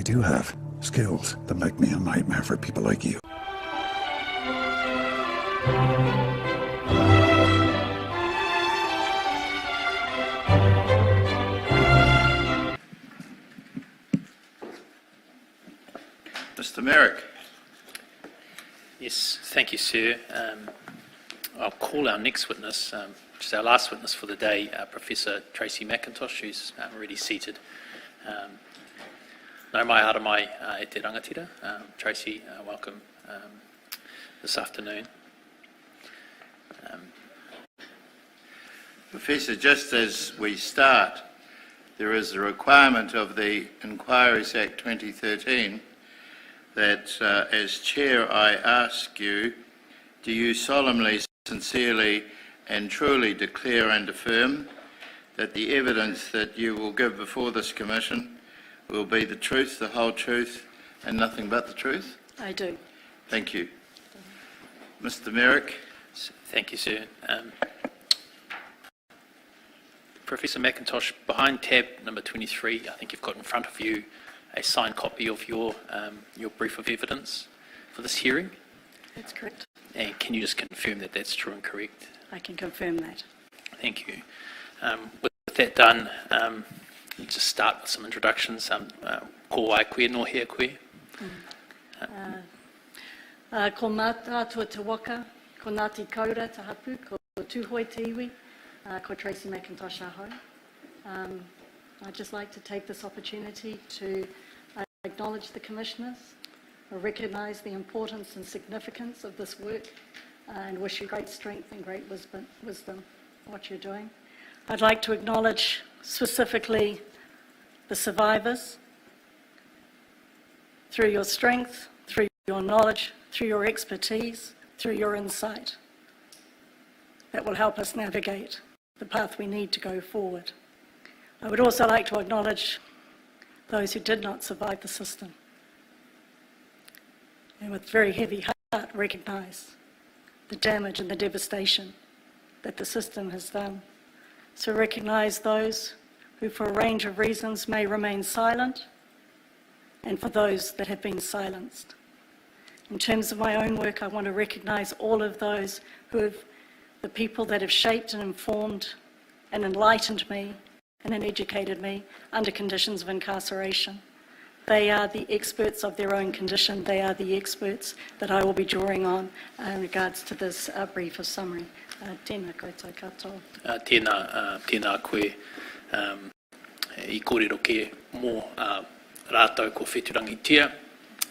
do have skills that make me a nightmare for people like you. Mr. Merrick. Yes, thank you, sir. I'll call our next witness, which is our last witness for the day, Professor Tracey McIntosh, who's already seated. Nau mai ara mai e te rangatira. Tracey, welcome this afternoon. Professor, just as we start, there is a requirement of the Inquiries Act 2013 that as Chair I ask you, do you solemnly, sincerely and truly declare and affirm that the evidence that you will give before this Commission will be the truth, the whole truth and nothing but the truth? I do. Thank you. Mr. Merrick. Thank you, sir. Professor McIntosh, behind tab number 23, I think you've got in front of you a signed copy of your brief of evidence for this hearing. That's correct. And can you just confirm that that's true and correct? I can confirm that. Thank you. With that done, let's just start with some introductions. Ko ai koe no hea koe. Ko mātātua te waka, ko Ngāti Kaura te hapu, ko Tūhoi te iwi, ko Tracey McIntosh ahau. I'd just like to take this opportunity to acknowledge the Commissioners, recognise the importance and significance of this work, and wish you great strength and great wisdom in what you're doing. I'd like to acknowledge specifically the survivors. Through your strength, through your knowledge, through your expertise, through your insight, that will help us navigate the path we need to go forward. I would also like to acknowledge those who did not survive the system, and with very heavy heart recognise the damage and the devastation that the system has done. So recognise those who for a range of reasons may remain silent, and for those that have been silenced. In terms of my own work, I want to recognise all of those the people that have shaped and informed and enlightened me and then educated me under conditions of incarceration. They are the experts of their own condition. They are the experts that I will be drawing on in regards to this brief of summary. Tēnā koutou katoa. Tēnā koe I kōrero ke mō rātou ko whetūrangitia,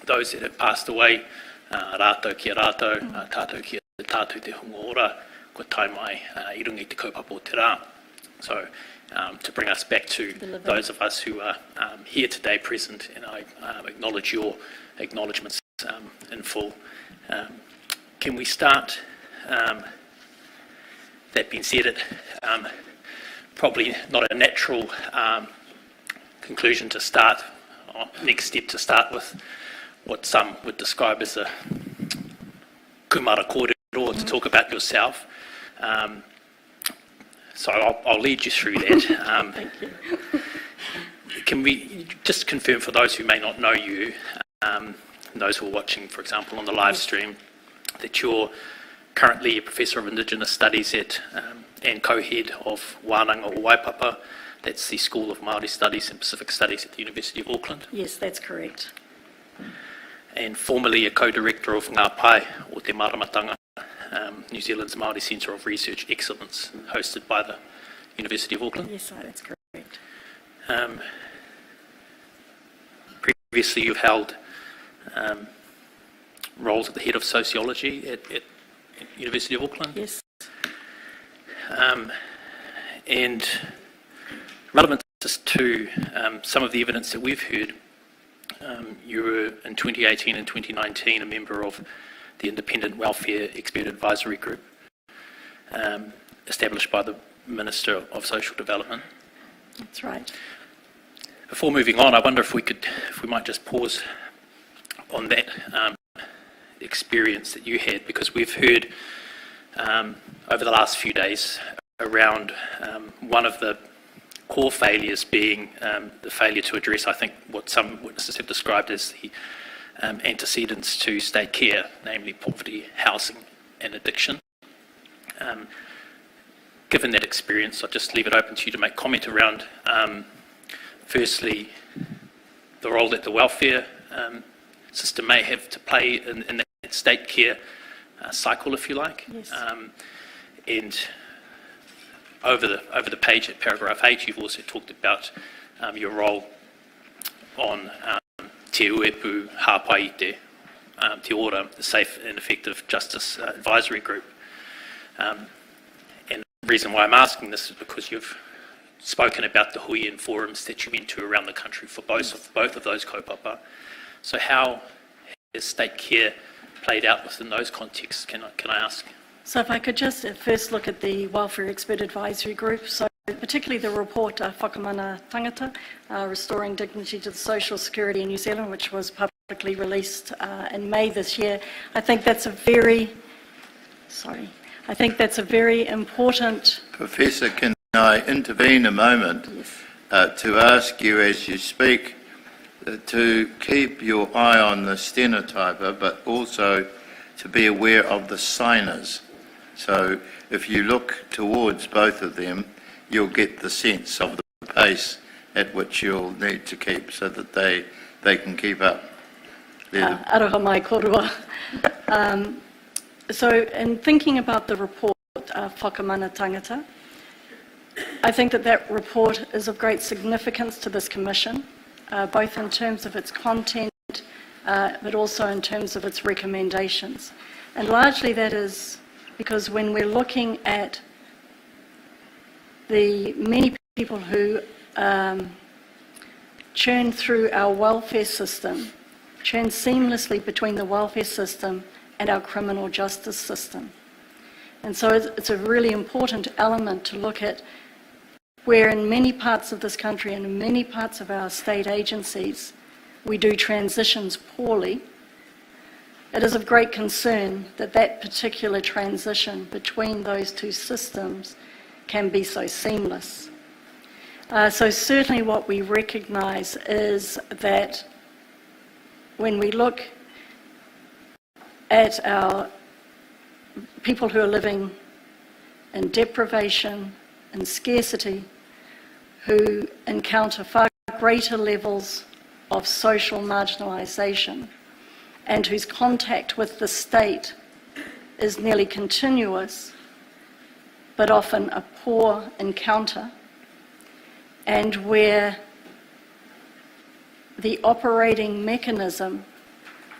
those that have passed away, rātou ki a rātou, tātou ki a tātou te hunga ora, ko tai mai I rungi te kaupapa o te rā. So to bring us back to those of us who are here today present, and I acknowledge your acknowledgements in full. Can we start, that being said, it probably not a natural conclusion to start, or next step to start with what some would describe as a kumara kōrero, to talk about yourself. So I'll lead you through that. Thank you. Can we just confirm for those who may not know you, those who are watching, for example, on the live stream, that you're currently a Professor of Indigenous Studies at and co-head of Wānanga o Waipapa, that's the School of Māori Studies and Pacific Studies at the University of Auckland? Yes, that's correct. And formerly a co-director of Ngā Pai o Te Maramatanga, New Zealand's Māori Centre of Research Excellence, hosted by the University of Auckland? Yes, that's correct. Previously you've held roles at the head of sociology at University of Auckland? Yes. And relevant to some of the evidence that we've heard, you were in 2018 and 2019 a member of the Independent Welfare Expert Advisory Group, established by the Minister of Social Development. That's right. Before moving on, I wonder if we might just pause on that experience that you had, because we've heard over the last few days around one of the core failures being the failure to address, I think, what some witnesses have described as the antecedents to state care, namely poverty, housing and addiction. Given that experience, I'll just leave it open to you to make comment around, firstly, the role that the welfare system may have to play in that state care cycle, if you like. Yes. And over the page at paragraph 8, you've also talked about your role on Te Uepu Hāpai Te Ora, the Safe and Effective Justice Advisory Group. And the reason why I'm asking this is because you've spoken about the hui and forums that you went to around the country for both of those kaupapa. So how has state care played out within those contexts, can I ask? So if I could just first look at the Welfare Expert Advisory Group, so particularly the report Whakamana Tangata, Restoring Dignity to the Social Security in New Zealand, which was publicly released in May this year. I think that's a very important... Professor, can I intervene a moment? Yes. To ask you as you speak to keep your eye on the stenotyper, but also to be aware of the signers. So if you look towards both of them, you'll get the sense of the pace at which you'll need to keep so that they can keep up. Aroha mai korua. So in thinking about the report, Whakamana Tangata, I think that report is of great significance to this Commission, both in terms of its content, but also in terms of its recommendations. And largely that is because when we're looking at the many people who churn through our welfare system, churn seamlessly between the welfare system and our criminal justice system. And so it's a really important element to look at where in many parts of this country and in many parts of our state agencies we do transitions poorly. It is of great concern that that particular transition between those two systems can be so seamless. So certainly what we recognise is that when we look at our people who are living in deprivation and scarcity, who encounter far greater levels of social marginalisation and whose contact with the state is nearly continuous, but often a poor encounter, and where the operating mechanism,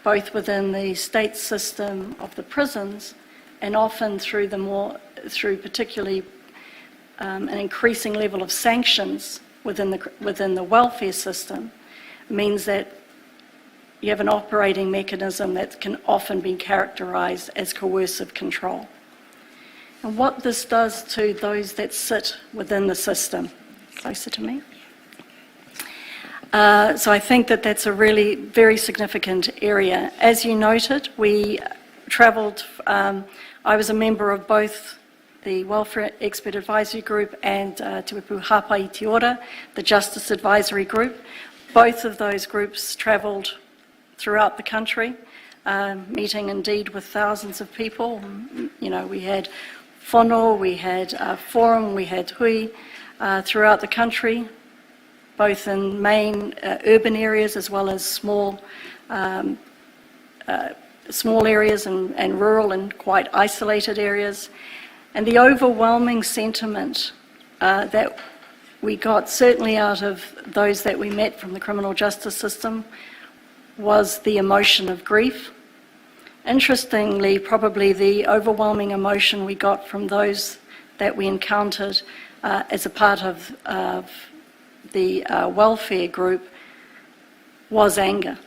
both within the state system of the prisons and often through particularly an increasing level of sanctions within the welfare system, means that you have an operating mechanism that can often be characterised as coercive control. And what this does to those that sit within the system, closer to me. So I think that that's a really very significant area. As you noted, we travelled, I was a member of both the Welfare Expert Advisory Group and Te Uepu Hāpai Te Ora, the Justice Advisory Group. Both of those groups travelled throughout the country, meeting indeed with thousands of people. You know, we had whānau, we had forum, we had hui throughout the country, both in main urban areas as well as small areas and rural and quite isolated areas. And the overwhelming sentiment that we got, certainly out of those that we met from the criminal justice system, was the emotion of grief. Interestingly, probably the overwhelming emotion we got from those that we encountered as a part of the welfare group was anger.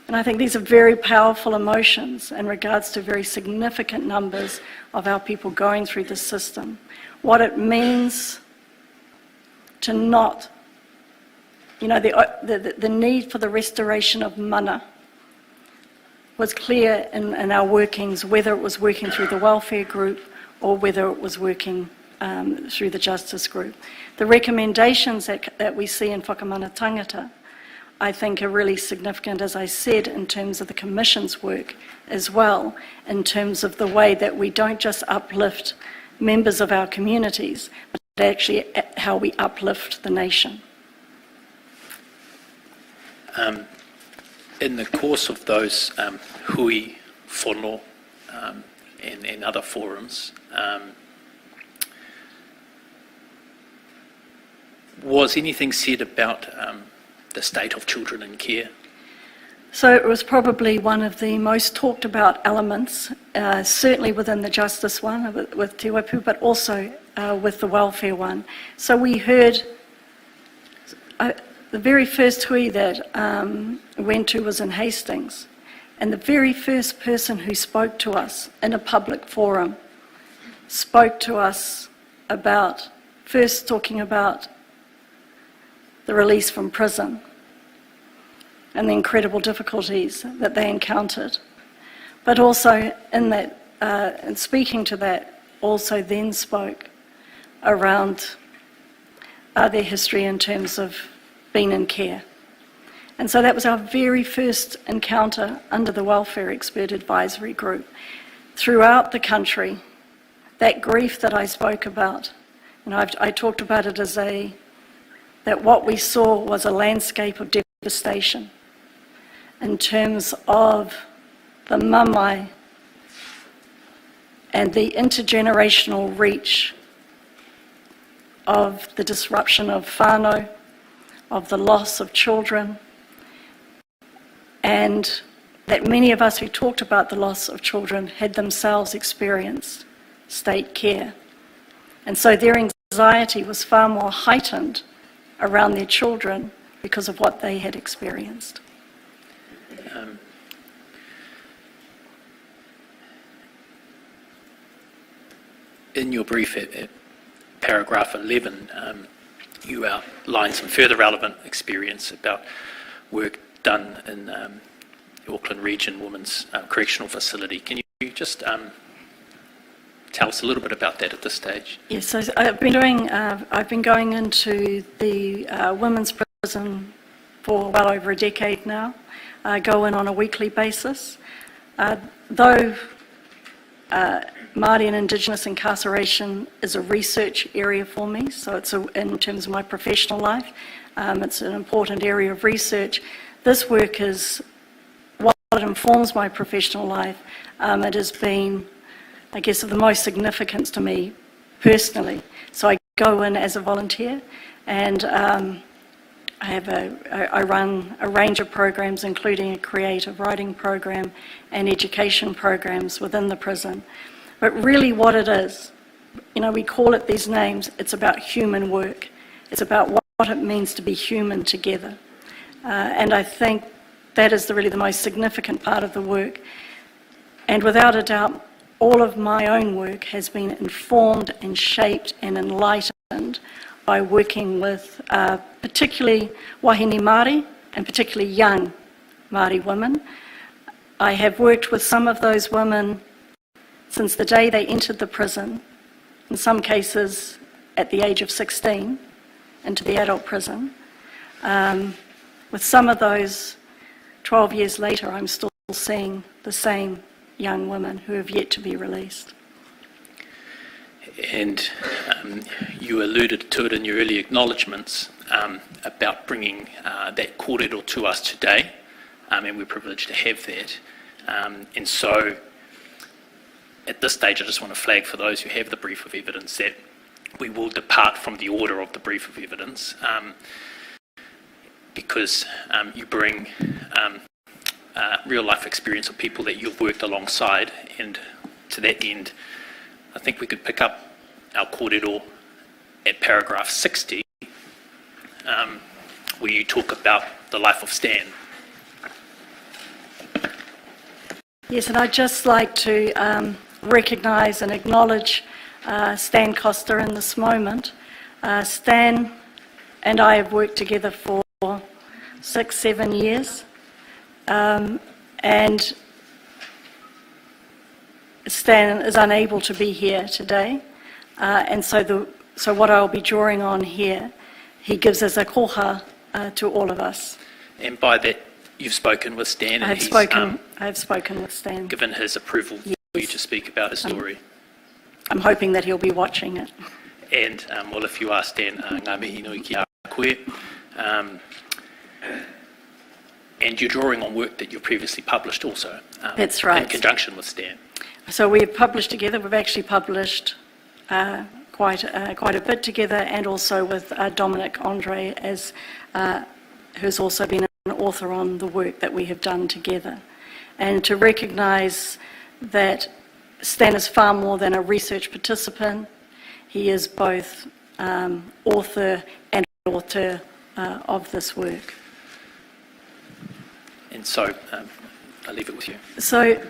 And I think these are very powerful emotions in regards to very significant numbers of our people going through the system. What it means to not, you know, the need for the restoration of mana was clear in our workings, whether it was working through the welfare group or whether it was working through the Justice Group. The recommendations that we see in Whakamana Tangata, I think, are really significant, as I said, in terms of the Commission's work as well, in terms of the way that we don't just uplift members of our communities, but actually how we uplift the nation. In the course of those hui, whono, and other forums, was anything said about the state of children in care? So it was probably one of the most talked about elements, certainly within the justice one with Te Waipu, but also with the welfare one. So we heard the very first hui that went to was in Hastings, and the very first person who spoke to us in a public forum spoke to us about, first talking about the release from prison and the incredible difficulties that they encountered. But also in that, in speaking to that, also then spoke around their history in terms of being in care. And so that was our very first encounter under the Welfare Expert Advisory Group. Throughout the country, that grief that I spoke about, I talked about it as that what we saw was a landscape of devastation in terms of the mamai and the intergenerational reach of the disruption of whānau, of the loss of children, and that many of us who talked about the loss of children had themselves experienced state care. And so their anxiety was far more heightened around their children because of what they had experienced. In your brief at paragraph 11, you outline some further relevant experience about work done in the Auckland Region Women's Correctional Facility. Can you just tell us a little bit about that at this stage? Yes, so I've been going into the women's prison for well over a decade now. I go in on a weekly basis. Though Māori and Indigenous incarceration is a research area for me, so it's in terms of my professional life, it's an important area of research. This work is what informs my professional life. It has been, I guess, of the most significance to me personally. So I go in as a volunteer, and I run a range of programs, including a creative writing program and education programs within the prison. But really what it is, we call it these names, it's about human work. It's about what it means to be human together. And I think that is really the most significant part of the work. And without a doubt, all of my own work has been informed and shaped and enlightened by working with particularly wahine Māori and particularly young Māori women. I have worked with some of those women since the day they entered the prison, in some cases at the age of 16, into the adult prison. With some of those, 12 years later, I'm still seeing the same young women who have yet to be released. And you alluded to it in your early acknowledgements about bringing that kōrero to us today, and we're privileged to have that. And so at this stage, I just want to flag for those who have the brief of evidence that we will depart from the order of the brief of evidence because you bring real life experience of people that you've worked alongside, and to that end, I think we could pick up our kōrero at paragraph 60, where you talk about the life of Stan. Yes, and I'd just like to recognise and acknowledge Stan Costa in this moment. Stan and I have worked together for 6-7 years, and Stan is unable to be here today, And so what I'll be drawing on here, he gives as a koha to all of us. And by that, you've spoken with Stan, and I have spoken with Stan. given his approval for you to speak about his story. I'm hoping that he'll be watching it. And, well, if you are Stan, ngā mihi nui ki a koe. And you're drawing on work that you've previously published also. That's right. In conjunction with Stan. So we've published together. We've actually published quite a bit together, and also with Dominic Andre, who's also been an author on the work that we have done together. And to recognise that Stan is far more than a research participant. He is both author and auteur of this work. And so, I'll leave it with you. So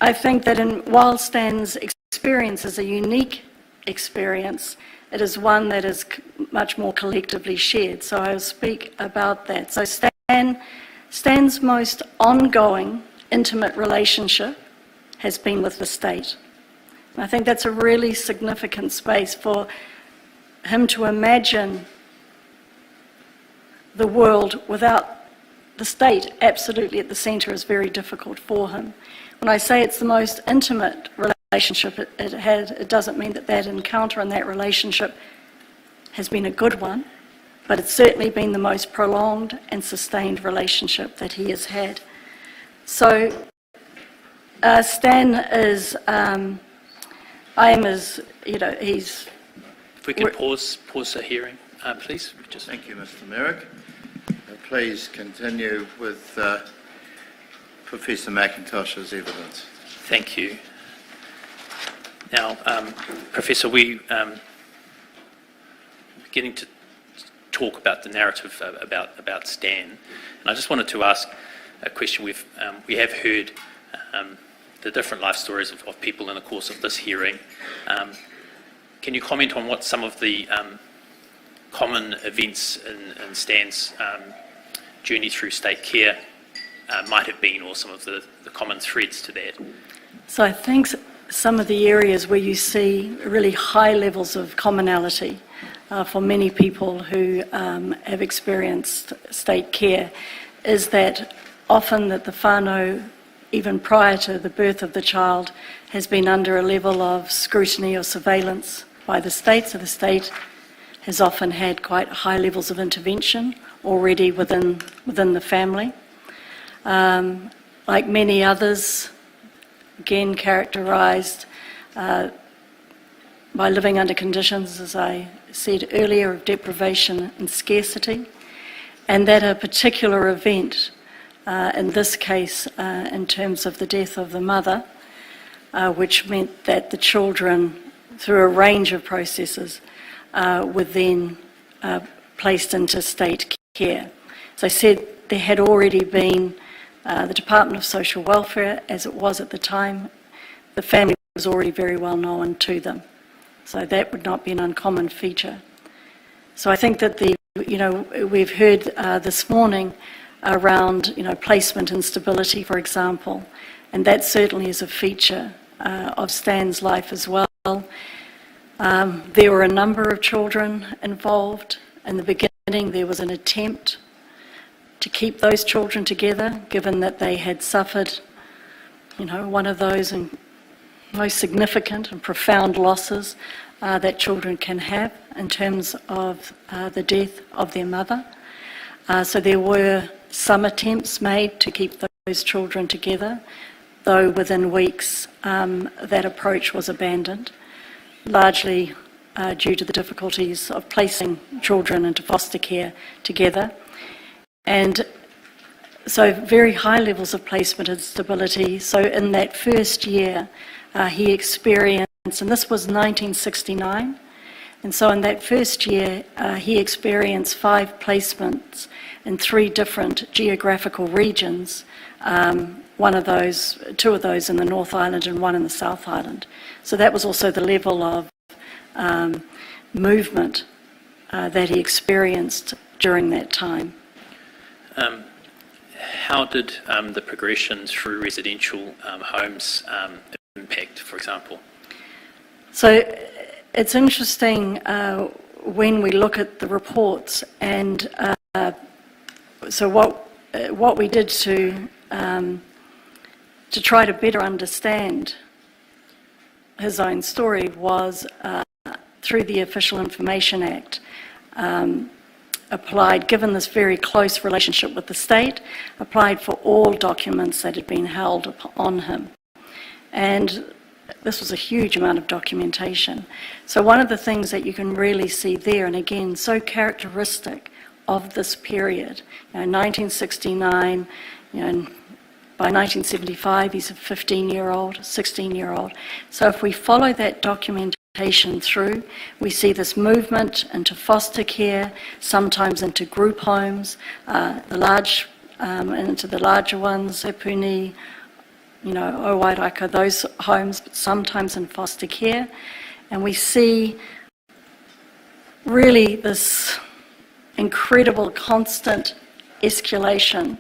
I think that while Stan's experience is a unique experience, it is one that is much more collectively shared. So I'll speak about that. So Stan's most ongoing intimate relationship has been with the state. And I think that's a really significant space for him to imagine the world without the state absolutely at the centre is very difficult for him. When I say it's the most intimate relationship it had, it doesn't mean that encounter and that relationship has been a good one, but it's certainly been the most prolonged and sustained relationship that he has had. So Stan is, he's... If we could pause the hearing, please. Thank you, Mr. Merrick. Please continue with Professor McIntosh's evidence. Thank you. Now, Professor, we beginning to talk about the narrative about Stan, and I just wanted to ask a question. We have heard the different life stories of people in the course of this hearing. Can you comment on what some of the common events in Stan's journey through state care might have been, or some of the common threads to that? So I think some of the areas where you see really high levels of commonality for many people who have experienced state care is that often that the whānau, even prior to the birth of the child, has been under a level of scrutiny or surveillance by the state. So the state has often had quite high levels of intervention already within the family. Like many others, again characterised by living under conditions, as I said earlier, of deprivation and scarcity, and that a particular event, in this case in terms of the death of the mother, which meant that the children, through a range of processes, were then placed into state care. As I said, there had already been the Department of Social Welfare, as it was at the time. The family was already very well known to them, so that would not be an uncommon feature. So I think that we've heard this morning around placement instability, for example, and that certainly is a feature of Stan's life as well. There were a number of children involved. In the beginning, there was an attempt to keep those children together, given that they had suffered, one of those most significant and profound losses that children can have in terms of the death of their mother. So there were some attempts made to keep those children together, though within weeks that approach was abandoned, largely due to the difficulties of placing children into foster care together. And so very high levels of placement and stability. So in that first year, he experienced, and this was 1969, and so in that first year, he experienced 5 placements in 3 different geographical regions, 2 of those in the North Island and 1 in the South Island. So that was also the level of movement that he experienced during that time. How did the progression through residential homes impact, for example? So it's interesting when we look at the reports, and so what we did to try to better understand his own story was through the Official Information Act, applied, given this very close relationship with the state, applied for all documents that had been held on him. And this was a huge amount of documentation. So one of the things that you can really see there, and again, so characteristic of this period, 1969, and by 1975, he's a 15-year-old, 16-year-old. So if we follow that documentation through, we see this movement into foster care, sometimes into group homes, and into the larger ones, Epuni, Owairaka, those homes, but sometimes in foster care. And we see really this incredible constant escalation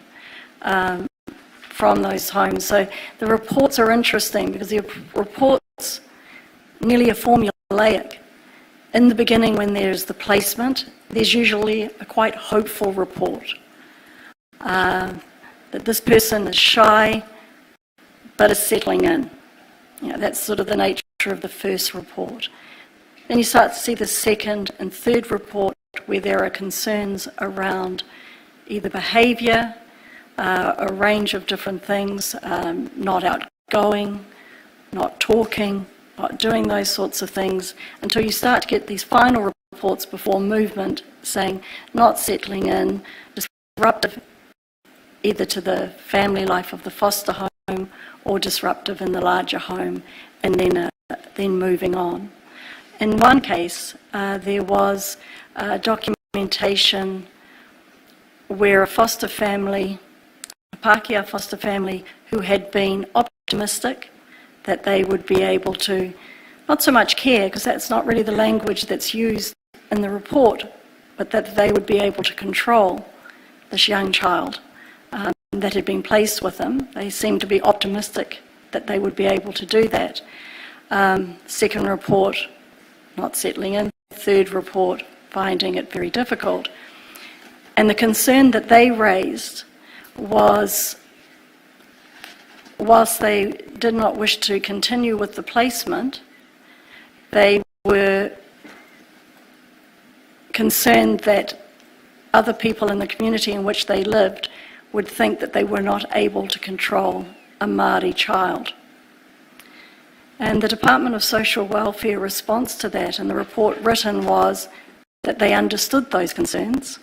from those homes. So the reports are interesting because the reports nearly are formulaic. In the beginning, when there's the placement, there's usually a quite hopeful report that this person is shy but is settling in. That's sort of the nature of the first report. Then you start to see the second and third report where there are concerns around either behaviour, a range of different things, not outgoing, not talking, not doing those sorts of things, until you start to get these final reports before movement saying not settling in, disruptive either to the family life of the foster home or disruptive in the larger home, and then moving on. In one case, there was documentation where a foster family, a Pākehā foster family, who had been optimistic that they would be able to, not so much care, because that's not really the language that's used in the report, but that they would be able to control this young child that had been placed with them. They seemed to be optimistic that they would be able to do that. Second report, not settling in. Third report, finding it very difficult. And the concern that they raised was, whilst they did not wish to continue with the placement, they were concerned that other people in the community in which they lived would think that they were not able to control a Māori child. And the Department of Social Welfare response to that, and the report written, was that they understood those concerns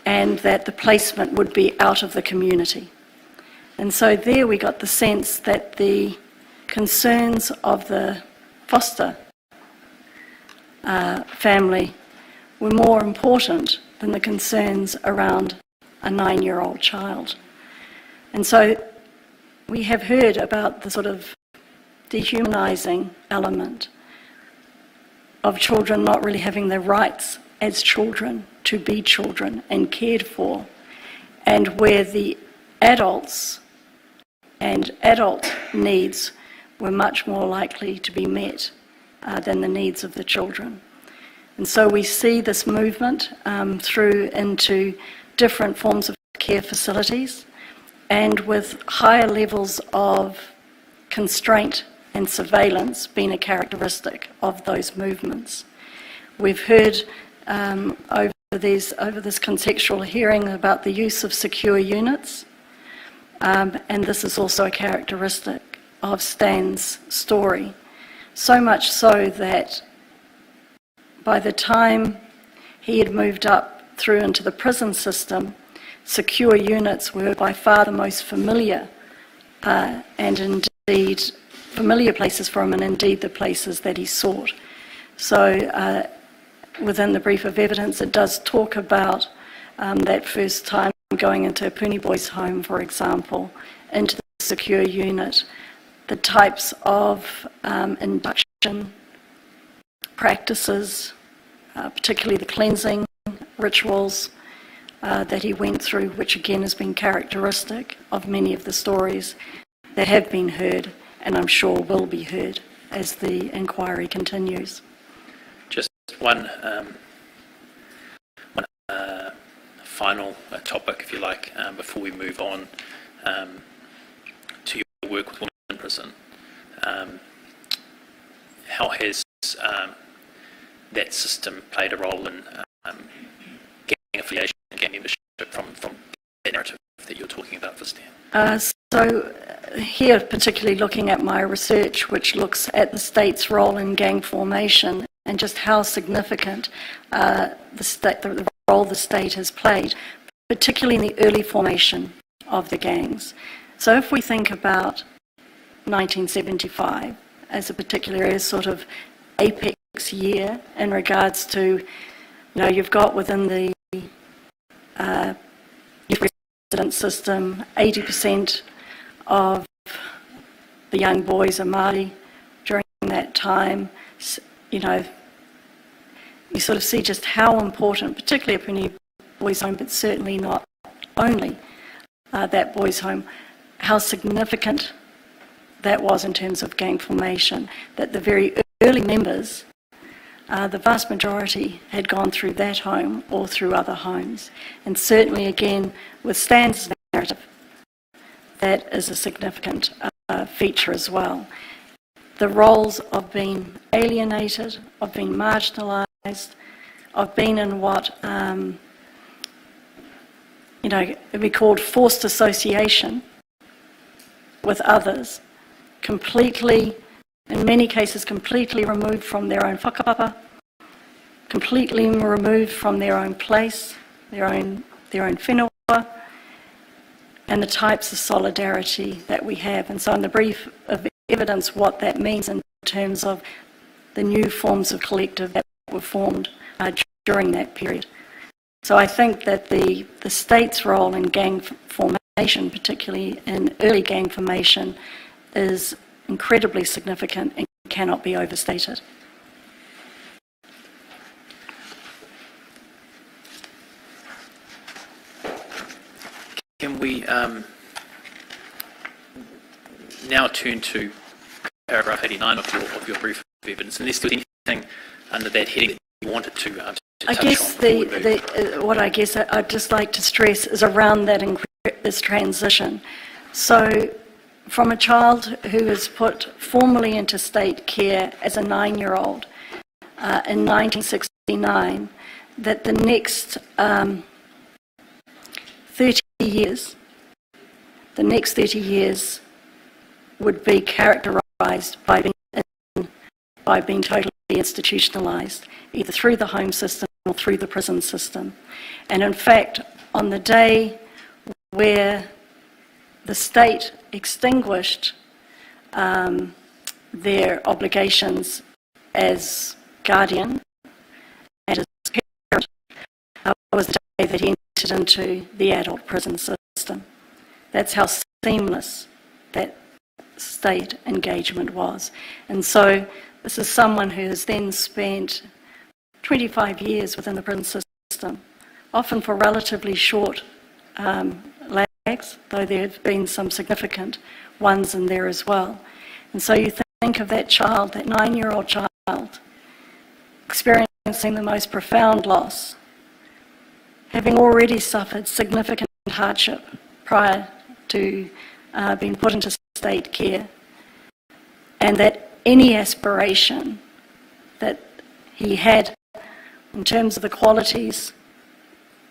and that the placement would be out of the community. And so there we got the sense that the concerns of the foster family were more important than the concerns around a 9-year-old child. And so we have heard about the sort of dehumanising element of children not really having their rights as children to be children and cared for, and where the adults and adult needs were much more likely to be met than the needs of the children. And so we see this movement through into different forms of care facilities, and with higher levels of constraint and surveillance being a characteristic of those movements. We've heard over this contextual hearing about the use of secure units, and this is also a characteristic of Stan's story. So much so that by the time he had moved up through into the prison system, secure units were by far the most familiar and indeed familiar places for him, and indeed the places that he sought. So within the brief of evidence, it does talk about that first time going into a Puni Boys home, for example, into the secure unit, the types of induction practices, particularly the cleansing rituals that he went through, which again has been characteristic of many of the stories that have been heard and I'm sure will be heard as the inquiry continues. Just one final topic, if you like, before we move on to your work with women in prison. How has that system played a role in gang affiliation and gang membership from that narrative that you're talking about, Christine? So here, particularly looking at my research, which looks at the state's role in gang formation and just how significant the role the state has played, particularly in the early formation of the gangs. So if we think about 1975 as a particular sort of apex year in regards to, you've got within the youth resident system, 80% of the young boys are Māori during that time. You sort of see just how important, particularly at Puni Boys Home, but certainly not only that boys' home, how significant that was in terms of gang formation, that the very early members, the vast majority had gone through that home or through other homes. And certainly, again, with Stan's narrative, that is a significant feature as well. The roles of being alienated, of being marginalised, of being in what it'd be called forced association with others, completely, in many cases, completely removed from their own whakapapa, completely removed from their own place, their own whenua, and the types of solidarity that we have. And so in the brief of evidence, what that means in terms of the new forms of collective that were formed during that period. So I think that the state's role in gang formation, particularly in early gang formation, is incredibly significant and cannot be overstated. Can we now turn to paragraph 89 of your brief of evidence, unless there was anything under that heading that you wanted to touch I guess what I'd just like to stress is around that this transition. So from a child who was put formally into state care as a 9-year-old in 1969, that the next 30 years would be characterised by being totally institutionalised, either through the home system or through the prison system. And in fact, on the day where the state extinguished their obligations as guardian and as parent, was the day that he entered into the adult prison system. That's how seamless that state engagement was. And so this is someone who has then spent 25 years within the prison system, often for relatively short lags, though there have been some significant ones in there as well. And so you think of that child, that 9-year-old child, experiencing the most profound loss, having already suffered significant hardship prior to being put into state care, and that any aspiration that he had in terms of the qualities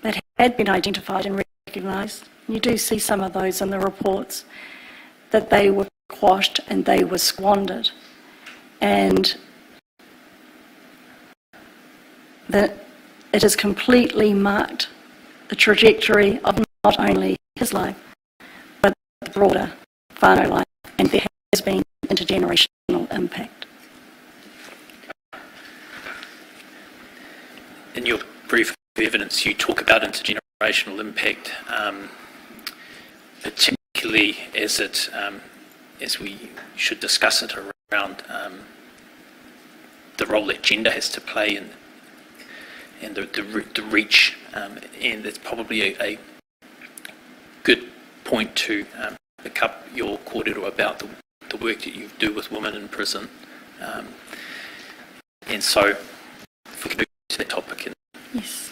that had been identified and recognised, you do see some of those in the reports, that they were quashed and they were squandered. And that it has completely marked the trajectory of not only his life, but the broader whānau life, and there has been intergenerational impact. In your brief evidence, you talk about intergenerational impact, particularly as we should discuss it around the role that gender has to play and the reach, and it's probably a good point to pick up your kōrero about the work that you do with women in prison, And so, if we can do that topic. Yes.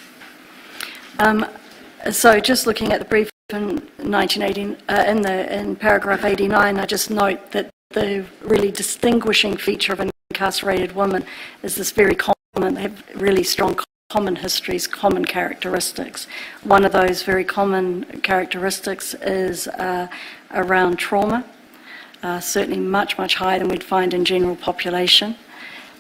So just looking at the brief in 1918, in paragraph 89, I just note that the really distinguishing feature of an incarcerated woman is this very common, they have really strong common histories, common characteristics. One of those very common characteristics is around trauma, certainly much, much higher than we'd find in general population.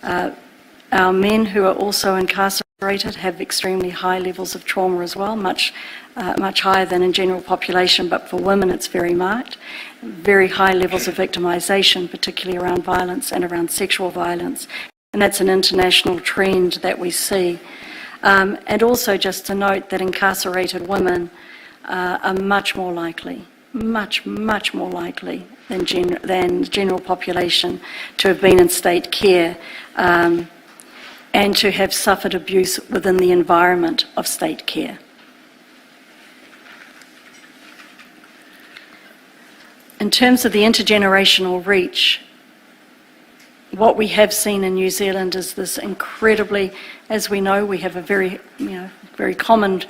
Our men who are also incarcerated have extremely high levels of trauma as well, much higher than in general population, but for women it's very marked. Very high levels of victimisation, particularly around violence and around sexual violence, and that's an international trend that we see. And also just to note that incarcerated women are much more likely, much more likely than general population to have been in state care and to have suffered abuse within the environment of state care. In terms of the intergenerational reach, what we have seen in New Zealand is this incredibly, as we know, we have a very common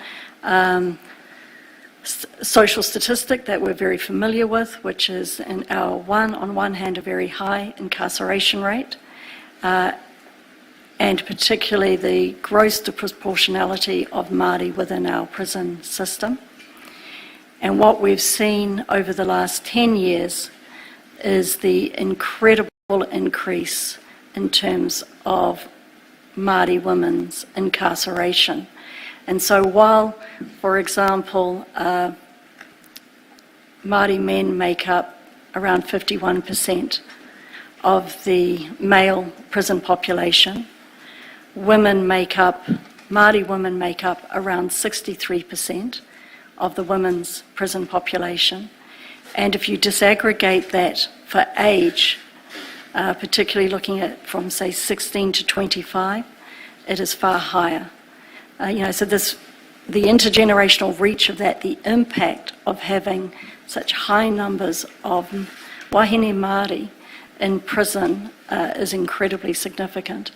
social statistic that we're very familiar with, which is on one hand, a very high incarceration rate, and particularly the gross disproportionality of Māori within our prison system. And what we've seen over the last 10 years is the incredible increase in terms of Māori women's incarceration. And so while, for example, Māori men make up around 51% of the male prison population, Māori women make up around 63% of the women's prison population. And if you disaggregate that for age, particularly looking at from, say, 16 to 25, it is far higher. So the intergenerational reach of that, the impact of having such high numbers of wahine Māori in prison is incredibly significant.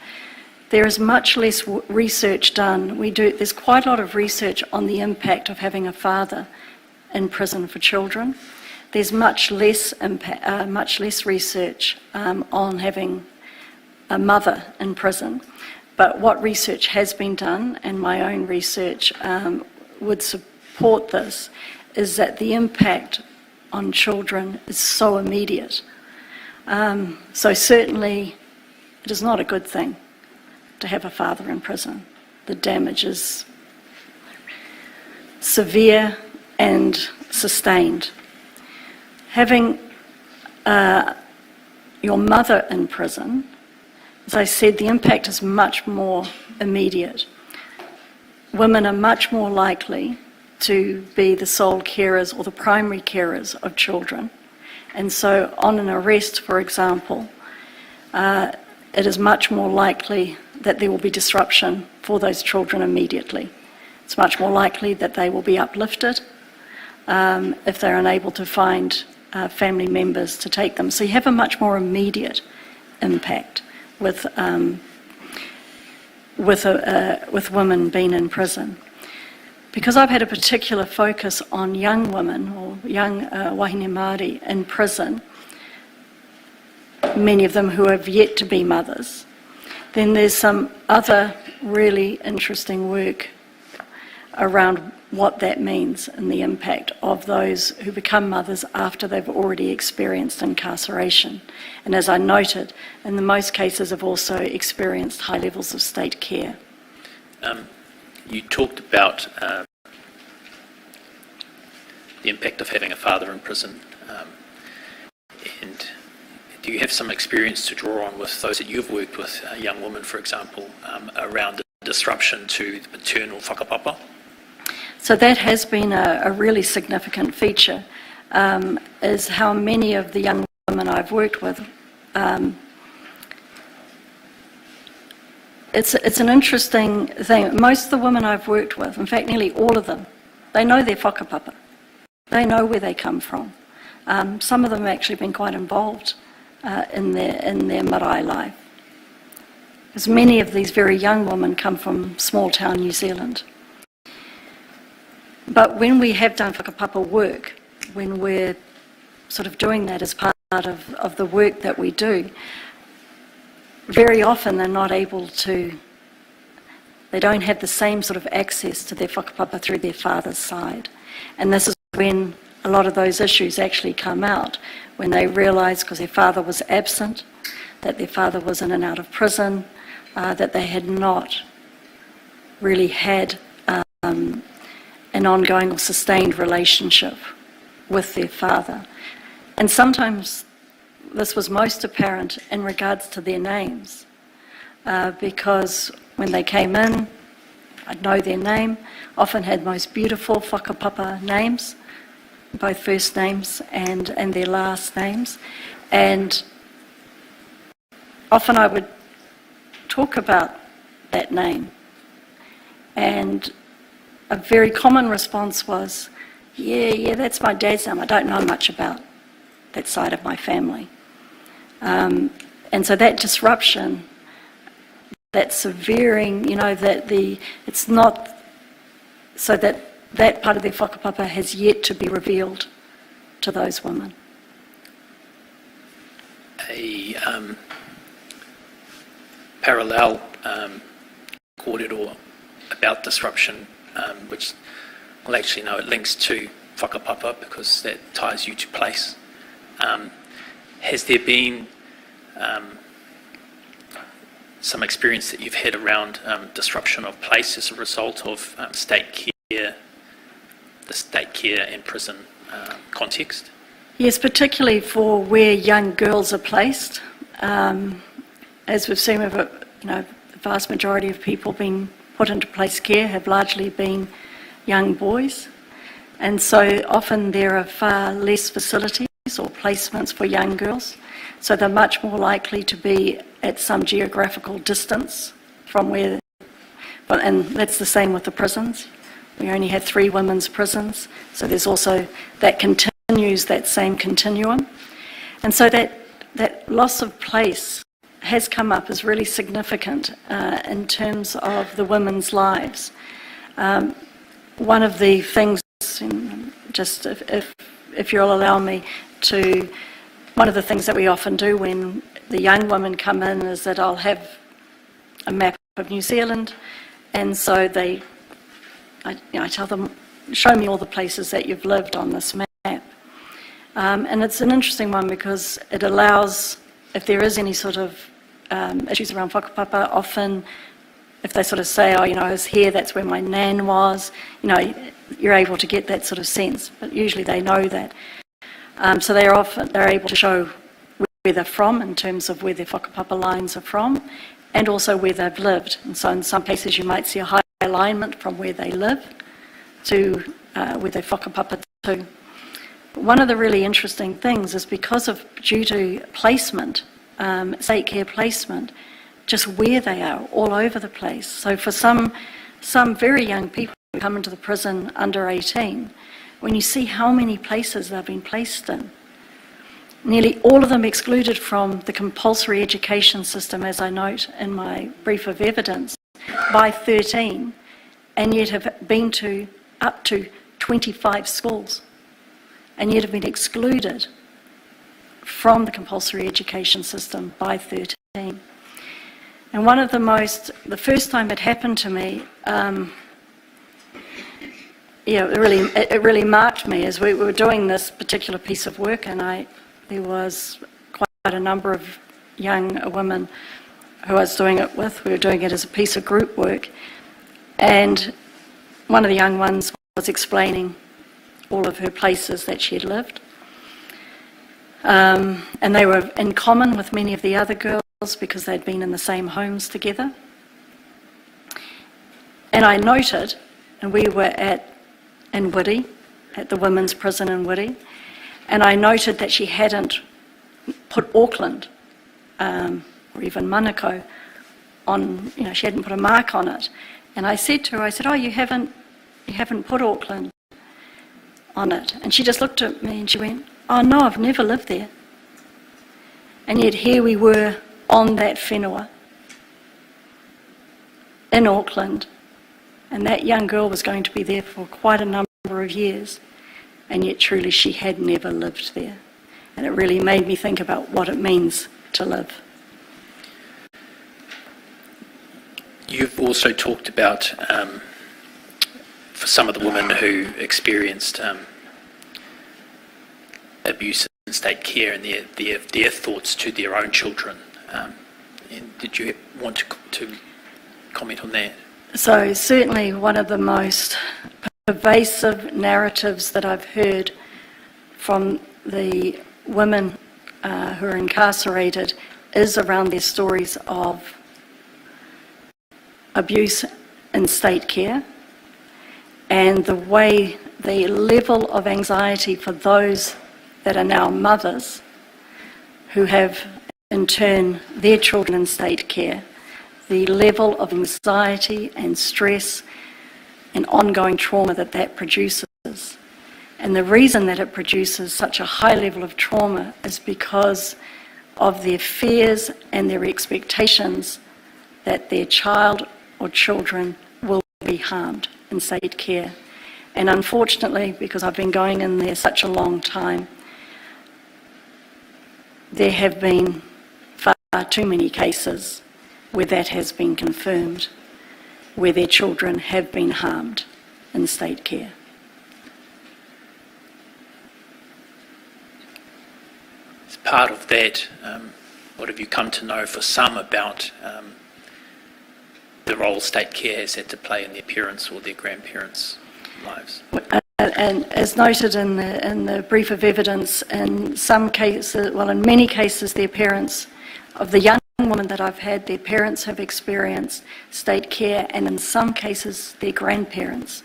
There is much less research done. There's quite a lot of research on the impact of having a father in prison for children. There's much less research on having a mother in prison. But what research has been done, and my own research would support this, is that the impact on children is so immediate. So certainly it is not a good thing to have a father in prison. The damage is severe and sustained. Having your mother in prison, as I said, the impact is much more immediate. Women are much more likely to be the sole carers or the primary carers of children. And so on an arrest, for example, it is much more likely that there will be disruption for those children immediately. It's much more likely that they will be uplifted if they're unable to find family members to take them. So you have a much more immediate impact with women being in prison. Because I've had a particular focus on young women or young wahine Māori in prison, many of them who have yet to be mothers, then there's some other really interesting work around what that means and the impact of those who become mothers after they've already experienced incarceration. And as I noted, in the most cases have also experienced high levels of state care. You talked about the impact of having a father in prison. And do you have some experience to draw on with those that you've worked with, young women, for example, around the disruption to the maternal whakapapa? So that has been a really significant feature, is how many of the young women I've worked with, it's an interesting thing. Most of the women I've worked with, in fact nearly all of them, they know their whakapapa. They know where they come from. Some of them have actually been quite involved in their marae life. because many of these very young women come from small town New Zealand. But when we have done whakapapa work, when we're sort of doing that as part of the work that we do, very often they're not able to, they don't have the same sort of access to their whakapapa through their father's side. And this is when a lot of those issues actually come out, when they realise, because their father was absent, that their father was in and out of prison, that they had not really had an ongoing or sustained relationship with their father. And sometimes this was most apparent in regards to their names, because when they came in, I'd know their name, often had most beautiful whakapapa names, both first names and their last names. And often I would talk about that name. And a very common response was, yeah, that's my dad's name. I don't know much about that side of my family. And so that disruption, that severing, it's not, so that part of their whakapapa has yet to be revealed to those women. A parallel kōrero about disruption, which, well, actually, no, it links to whakapapa because that ties you to place. Has there been some experience that you've had around disruption of place as a result of state care, the state care and prison context? Yes, particularly for where young girls are placed. As we've seen, the vast majority of people being put into place care have largely been young boys. And so often there are far less facilities or placements for young girls. So they're much more likely to be at some geographical distance from where, and that's the same with the prisons. We only have 3 women's prisons, so there's also, that continues that same continuum. And so that loss of place has come up as really significant in terms of the women's lives. One of the things, just if you'll allow me to, one of the things that we often do when the young women come in is that I'll have a map of New Zealand, and so I tell them, show me all the places that you've lived on this map. And it's an interesting one because it allows, if there is any sort of issues around whakapapa, often if they sort of say, I was here, that's where my nan was, you're able to get that sort of sense, but usually they know that. So they're able to show where they're from in terms of where their whakapapa lines are from, and also where they've lived. And so in some cases you might see a high alignment from where they live to where they whakapapa to. One of the really interesting things is because of, due to placement, state care placement, just where they are all over the place. So for some very young people who come into the prison under 18, when you see how many places they've been placed in, nearly all of them excluded from the compulsory education system, as I note in my brief of evidence, by 13, and yet have been to up to 25 schools, and yet have been excluded from the compulsory education system by 13. And one of the first time it happened to me, it really marked me as we were doing this particular piece of work, and there was quite a number of young women who I was doing it with. We were doing it as a piece of group work, and one of the young ones was explaining all of her places that she had lived. And they were in common with many of the other girls because they'd been in the same homes together. And I noted, and we were in Wiri, at the women's prison in Wiri, and I noted that she hadn't put Auckland or even Manukau on, she hadn't put a mark on it. And I said to her, you haven't put Auckland on it. And she just looked at me and she went, oh no, I've never lived there. And yet here we were on that whenua, in Auckland, and that young girl was going to be there for quite a number of years, and yet truly she had never lived there. And it really made me think about what it means to live. You've also talked about, for some of the women who experienced abuse in state care and their thoughts to their own children. And did you want to comment on that? So certainly one of the most pervasive narratives that I've heard from the women who are incarcerated is around their stories of abuse in state care, and the way the level of anxiety for those that are now mothers who have in turn their children in state care, the level of anxiety and stress and ongoing trauma that that produces. And the reason that it produces such a high level of trauma is because of their fears and their expectations that their child or children will be harmed in state care. And unfortunately, because I've been going in there such a long time, there have been far too many cases where that has been confirmed, where their children have been harmed in state care. As part of that, what have you come to know for some about the role state care has had to play in their parents' or their grandparents' lives? And as noted in the brief of evidence, in some cases, well, in many cases, their parents, of the young women that I've had, their parents have experienced state care, and in some cases, their grandparents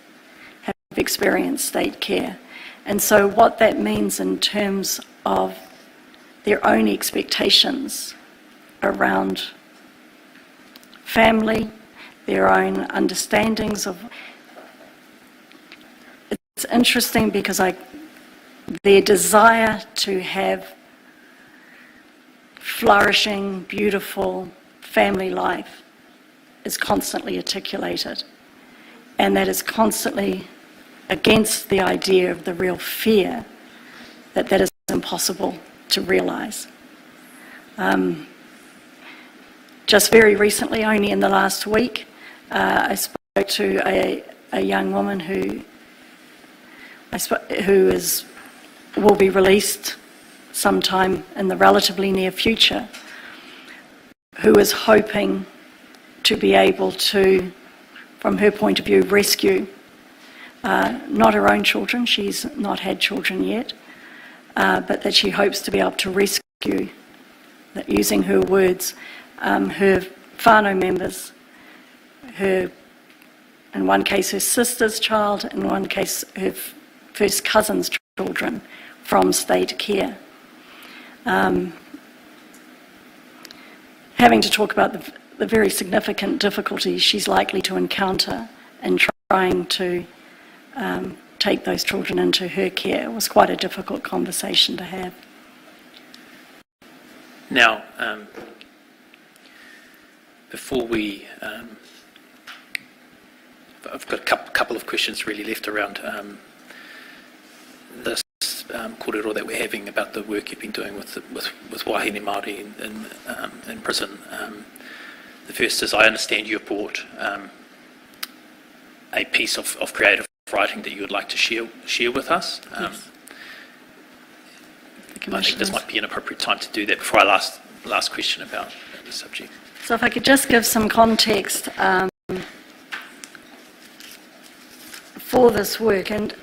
have experienced state care. And so what that means in terms of their own expectations around family, their own understandings of. It's interesting because their desire to have flourishing, beautiful family life is constantly articulated, and that is constantly against the idea of the real fear that that is impossible to realise. Just very recently, only in the last week, I spoke to a young woman who will be released sometime in the relatively near future, who is hoping to be able to, from her point of view, rescue not her own children, she's not had children yet, but that she hopes to be able to rescue, that using her words, her whānau members, in one case her sister's child, in one case her first cousin's children, from state care. Having to talk about the very significant difficulties she's likely to encounter in trying to take those children into her care was quite a difficult conversation to have. Now, before we, I've got a couple of questions really left around this kōrero that we're having about the work you've been doing with wahine Māori in prison. The first is, I understand you've brought a piece of creative writing that you would like to share with us. Yes. I think this might be an appropriate time to do that before I last question about the subject. So if I could just give some context for this work, and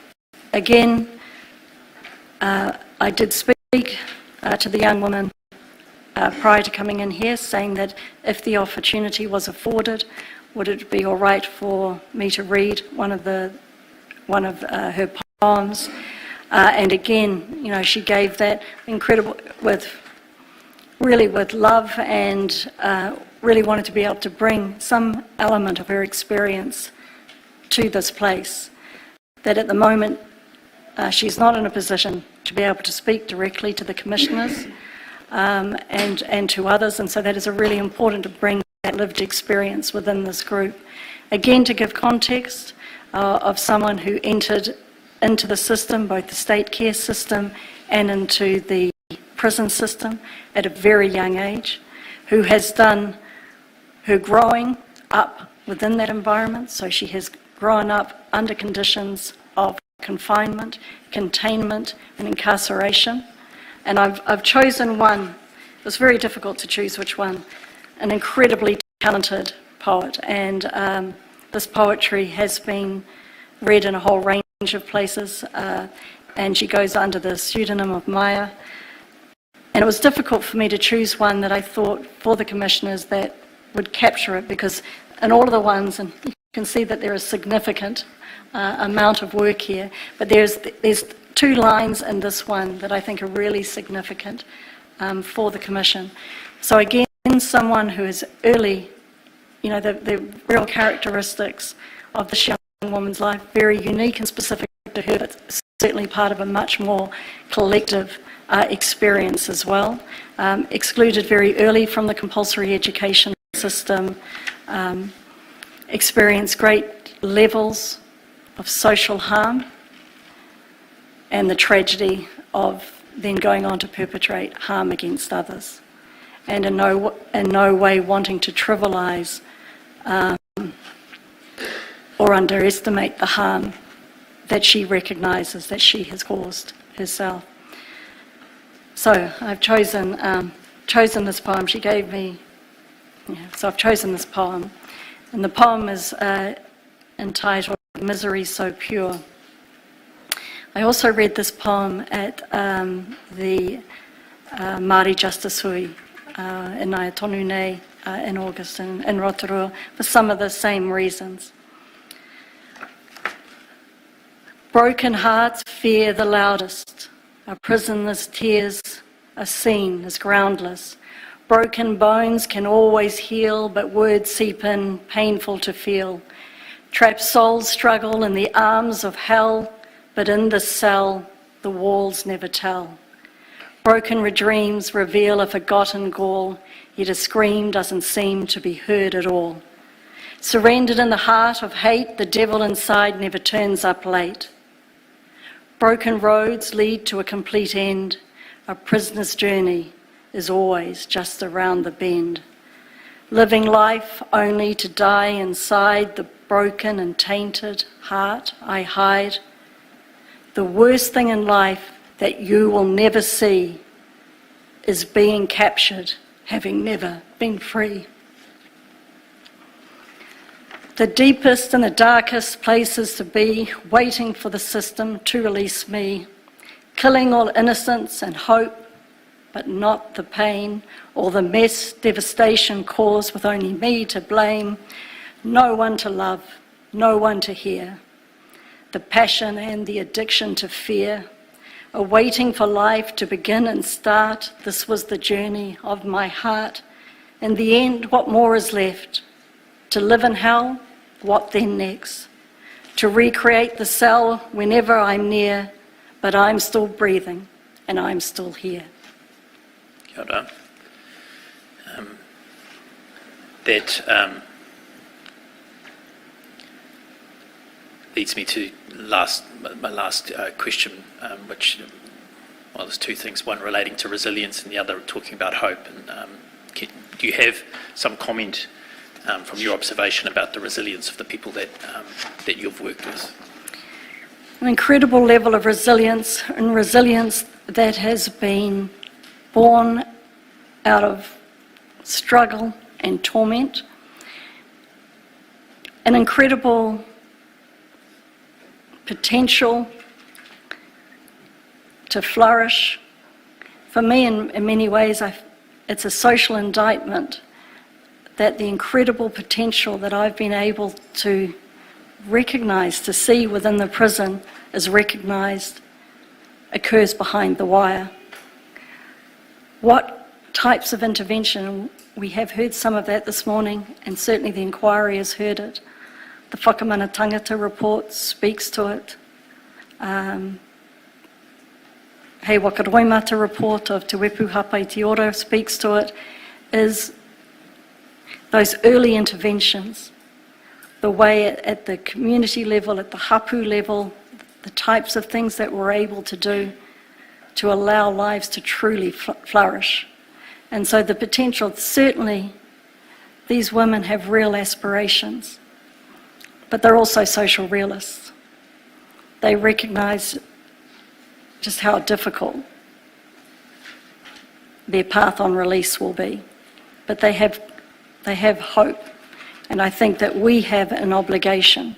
again, I did speak to the young woman prior to coming in here, saying that if the opportunity was afforded, would it be all right for me to read one of her poems? And again, you know, she gave that incredible, with love, and really wanted to be able to bring some element of her experience to this place. That at the moment, she's not in a position to be able to speak directly to the commissioners and to others, and so that is really important to bring that lived experience within this group. Again, to give context of someone who entered into the system, both the state care system and into the prison system at a very young age, who has done her growing up within that environment. So she has grown up under conditions of confinement, containment, and incarceration. And I've chosen one. It was very difficult to choose which one. An incredibly talented poet, and this poetry has been read in a whole range of places, and she goes under the pseudonym of Maya. And it was difficult for me to choose one that I thought for the commissioners that would capture it, because in all of the ones, and you can see that there is significant amount of work here, but there's 2 lines in this one that I think are really significant for the commission. So again, someone who is early, you know, the real characteristics of this young woman's life, very unique and specific to her, but certainly part of a much more collective experience as well. Excluded very early from the compulsory education system, experienced great levels of social harm, and the tragedy of then going on to perpetrate harm against others, and in no way wanting to trivialise or underestimate the harm that she recognises that she has caused herself. So I've chosen this poem. She gave me, so I've chosen this poem, and the poem is entitled "Misery So Pure." I also read this poem at the Māori Justice Hui in Ngāi Nei in August in Rotorua for some of the same reasons. Broken hearts fear the loudest. A prisoner's tears are seen as groundless. Broken bones can always heal, but words seep in, painful to feel. Trapped souls struggle in the arms of hell, but in the cell, the walls never tell. Broken dreams reveal a forgotten gall, yet a scream doesn't seem to be heard at all. Surrendered in the heart of hate, the devil inside never turns up late. Broken roads lead to a complete end. A prisoner's journey is always just around the bend. Living life only to die inside the broken and tainted heart I hide. The worst thing in life that you will never see is being captured, having never been free. The deepest and the darkest places to be, waiting for the system to release me, killing all innocence and hope, but not the pain or the mess, devastation caused with only me to blame, no one to love, no one to hear. The passion and the addiction to fear, a waiting for life to begin and start. This was the journey of my heart. In the end, what more is left? To live in hell? What then next? To recreate the cell whenever I'm near, but I'm still breathing and I'm still here. Kia ora. That leads me to my last question, which, well, there's 2 things, one relating to resilience and the other talking about hope. And do you have some comment from your observation about the resilience of the people that you've worked with? An incredible level of resilience, and resilience that has been born out of struggle and torment. An incredible potential to flourish. For me, in many ways, it's a social indictment that the incredible potential that I've been able to recognise, to see within the prison is recognised, occurs behind the wire. What types of intervention? We have heard some of that this morning, and certainly the inquiry has heard it. The Whakamana Tangata report speaks to it. Hei Wakaroimata report of Te Wepu Hapai Te Ora speaks to it, is those early interventions, the way at the community level, at the hapu level, the types of things that we're able to do to allow lives to truly flourish. And so the potential, certainly, these women have real aspirations, but they're also social realists. They recognise just how difficult their path on release will be, but they have hope. And I think that we have an obligation,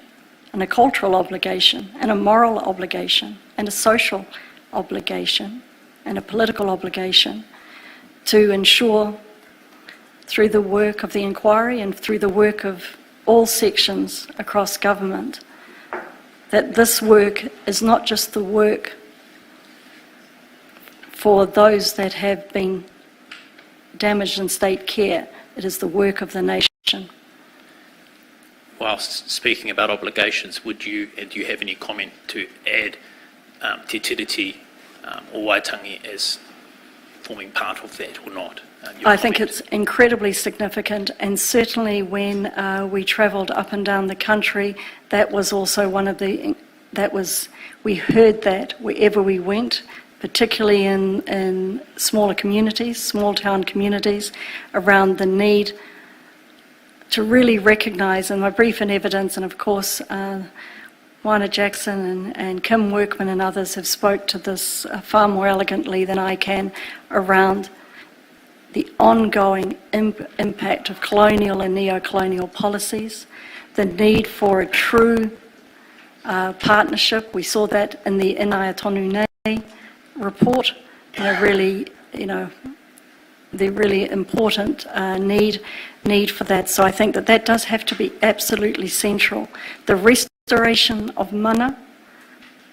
and a cultural obligation, and a moral obligation, and a social obligation, and a political obligation to ensure, through the work of the inquiry and through the work of all sections across government, that this work is not just the work for those that have been damaged in state care, it is the work of the nation. Whilst speaking about obligations, do you have any comment to add Te Tiriti or Waitangi as forming part of that or not? I think it's incredibly significant, and certainly when we travelled up and down the country, that was also one of we heard that wherever we went, particularly in smaller communities, small town communities, around the need to really recognise, and my brief in evidence, and of course Wana Jackson and Kim Workman and others have spoke to this far more elegantly than I can, around the ongoing impact of colonial and neo-colonial policies, the need for a true partnership. We saw that in the Inaya Tonu Nei report, the really important need for that. So I think that does have to be absolutely central. The restoration of mana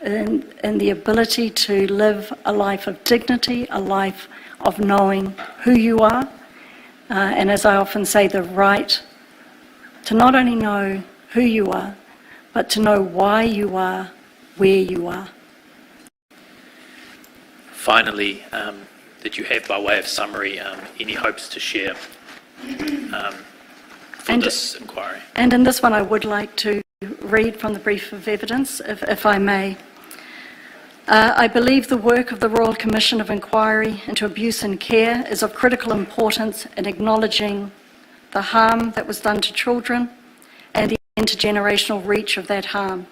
and the ability to live a life of dignity, a life of knowing who you are, and as I often say, the right to not only know who you are, but to know why you are where you are. Finally, that you have, by way of summary, any hopes to share for this inquiry? And in this one, I would like to read from the brief of evidence, if I may. I believe the work of the Royal Commission of Inquiry into Abuse and Care is of critical importance in acknowledging the harm that was done to children and the intergenerational reach of that harm.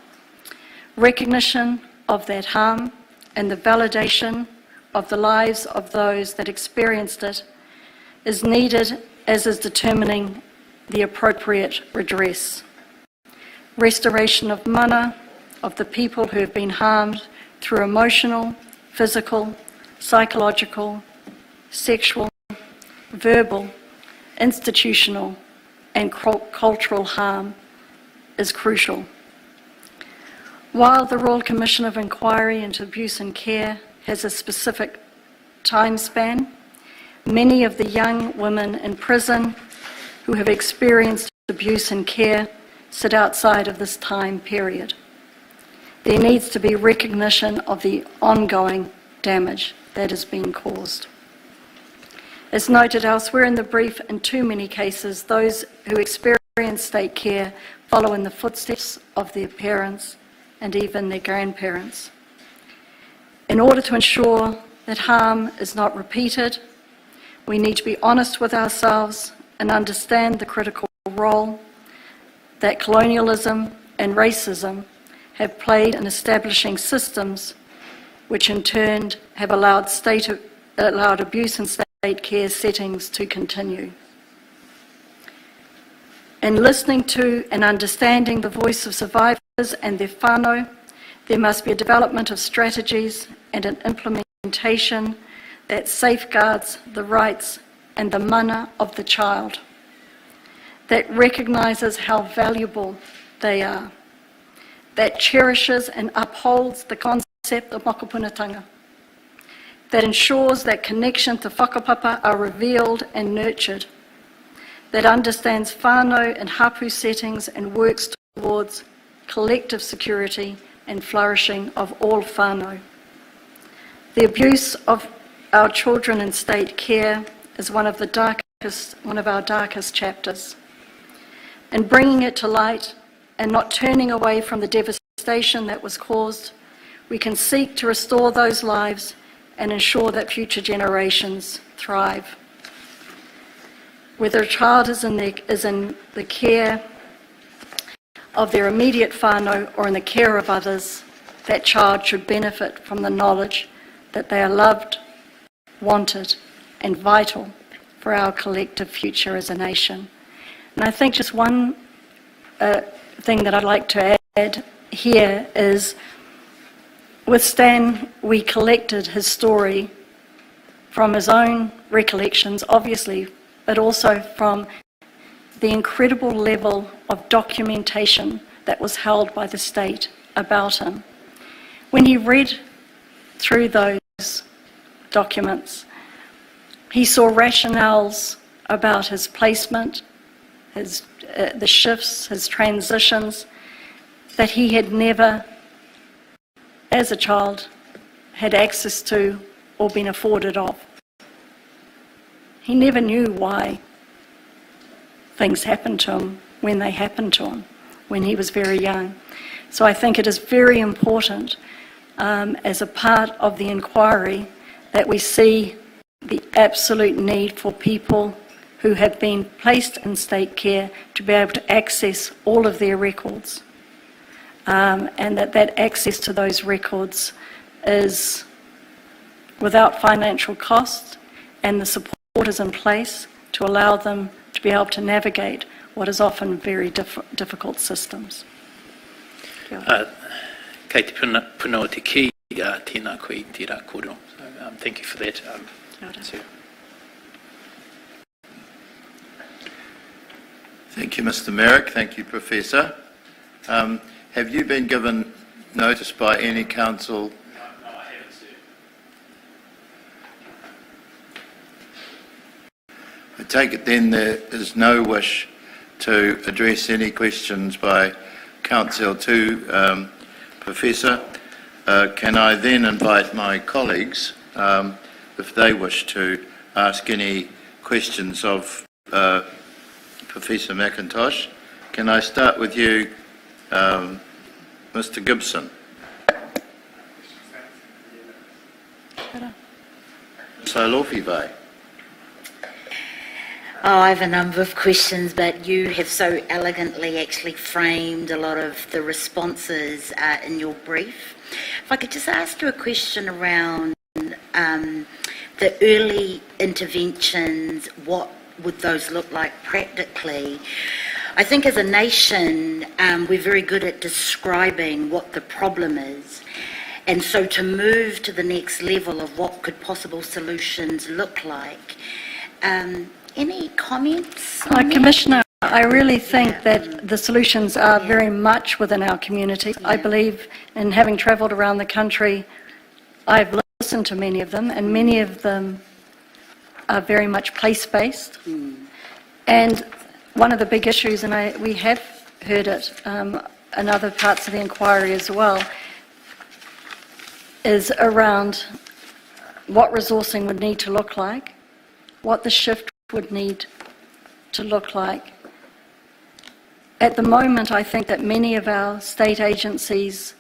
Recognition of that harm and the validation of the lives of those that experienced it is needed, as is determining the appropriate redress. Restoration of mana of the people who have been harmed through emotional, physical, psychological, sexual, verbal, institutional, and cultural harm is crucial. While the Royal Commission of Inquiry into Abuse and Care has a specific time span, many of the young women in prison who have experienced abuse and care sit outside of this time period. There needs to be recognition of the ongoing damage that has been caused. As noted elsewhere in the brief, in too many cases, those who experience state care follow in the footsteps of their parents and even their grandparents. In order to ensure that harm is not repeated, we need to be honest with ourselves and understand the critical role that colonialism and racism have played in establishing systems which in turn have allowed abuse and state care settings to continue. In listening to and understanding the voice of survivors and their whānau, there must be a development of strategies and an implementation that safeguards the rights and the mana of the child, that recognises how valuable they are, that cherishes and upholds the concept of mokopunatanga, that ensures that connection to whakapapa are revealed and nurtured, that understands whānau and hapu settings and works towards collective security and flourishing of all whānau. The abuse of our children in state care is one of our darkest chapters. In bringing it to light and not turning away from the devastation that was caused, we can seek to restore those lives and ensure that future generations thrive. Whether a child is in the care of their immediate whānau or in the care of others, that child should benefit from the knowledge that they are loved, wanted, and vital for our collective future as a nation. And I think just one thing that I'd like to add here is, with Stan, we collected his story from his own recollections, obviously, but also from the incredible level of documentation that was held by the state about him. When he read through those documents, he saw rationales about his placement, the shifts, his transitions, that he had never, as a child, had access to or been afforded of. He never knew why things happened to him when they happened to him, when he was very young. So I think it is very important as a part of the inquiry that we see the absolute need for people who have been placed in state care to be able to access all of their records, and that access to those records is without financial cost, and the support is in place to allow them to be able to navigate what is often very difficult systems. Kei te puna o te ki, tēnā koe I te rā kōrero. So, thank you for that. Thank you, Mr. Merrick. Thank you, Professor. Have you been given notice by any council? No, I haven't, sir. I take it then there is no wish to address any questions by council to Professor. Can I then invite my colleagues, if they wish to ask any questions of Professor McIntosh? Can I start with you, Mr. Gibson? So Lofi vai. I have a number of questions, but you have so elegantly actually framed a lot of the responses in your brief. If I could just ask you a question around the early interventions, what would those look like practically? I think as a nation, we're very good at describing what the problem is. And so to move to the next level of what could possible solutions look like, any comments on that? Commissioner, I really think that the solutions are very much within our community. I believe, in having travelled around the country, I've listened to many of them, and many of them are very much place-based. And one of the big issues, and we have heard it in other parts of the inquiry as well, is around what resourcing would need to look like, what the shift would need to look like. At the moment, I think that many of our state agencies'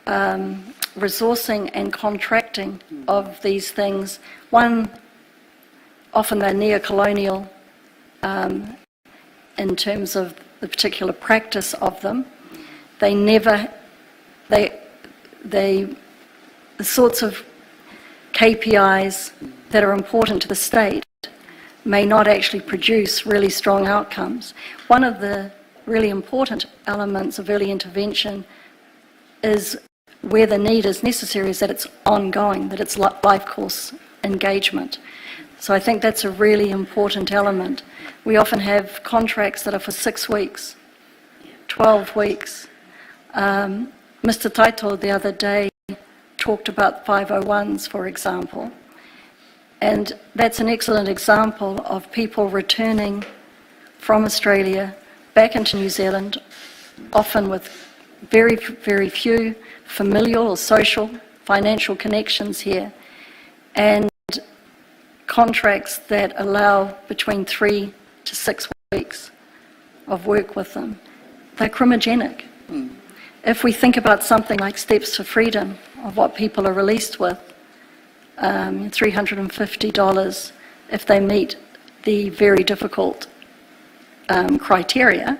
resourcing and contracting of these things, often they're neo-colonial in terms of the particular practice of them. The sorts of KPIs that are important to the state may not actually produce really strong outcomes. One of the really important elements of early intervention is, where the need is necessary, is that it's ongoing, that it's life course engagement. So I think that's a really important element. We often have contracts that are for 6 weeks, 12 weeks. Mr. Taito the other day talked about 501s, for example. And that's an excellent example of people returning from Australia back into New Zealand, often with very, very few familial or social, financial connections here, and contracts that allow between 3 to 6 weeks of work with them, they're crimogenic. If we think about something like Steps to Freedom, of what people are released with, $350 if they meet the very difficult criteria.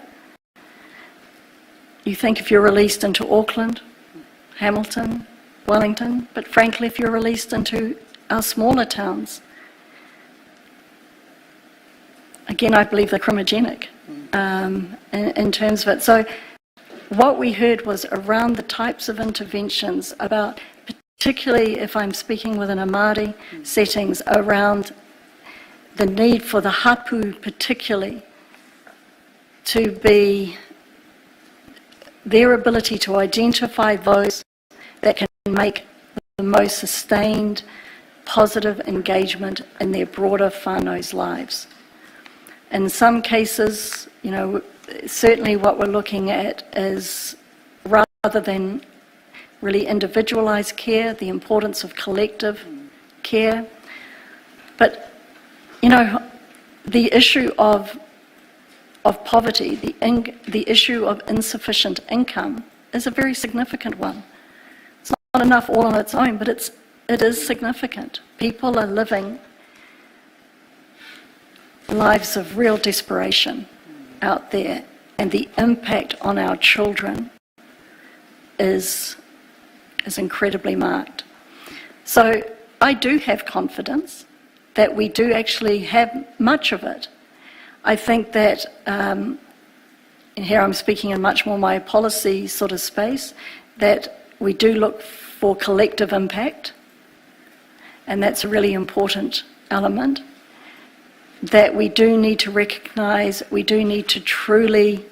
You think if you're released into Auckland, Hamilton, Wellington, but frankly if you're released into our smaller towns, again I believe they're crimogenic in terms of it. So what we heard was around the types of interventions about, particularly if I'm speaking within a Māori settings, around the need for the hapu particularly to be their ability to identify those that can make the most sustained positive engagement in their broader whānau's lives. In some cases, you know, certainly what we're looking at is, rather than really individualised care, the importance of collective care. But, you know, the issue of poverty, the issue of insufficient income is a very significant one. It's not enough all on its own, but it is significant. People are living lives of real desperation out there, and the impact on our children is incredibly marked. So I do have confidence that we do actually have much of it. I think that, and here I'm speaking in much more my policy sort of space, that we do look for collective impact, and that's a really important element. That we do need to recognise, we do need to truly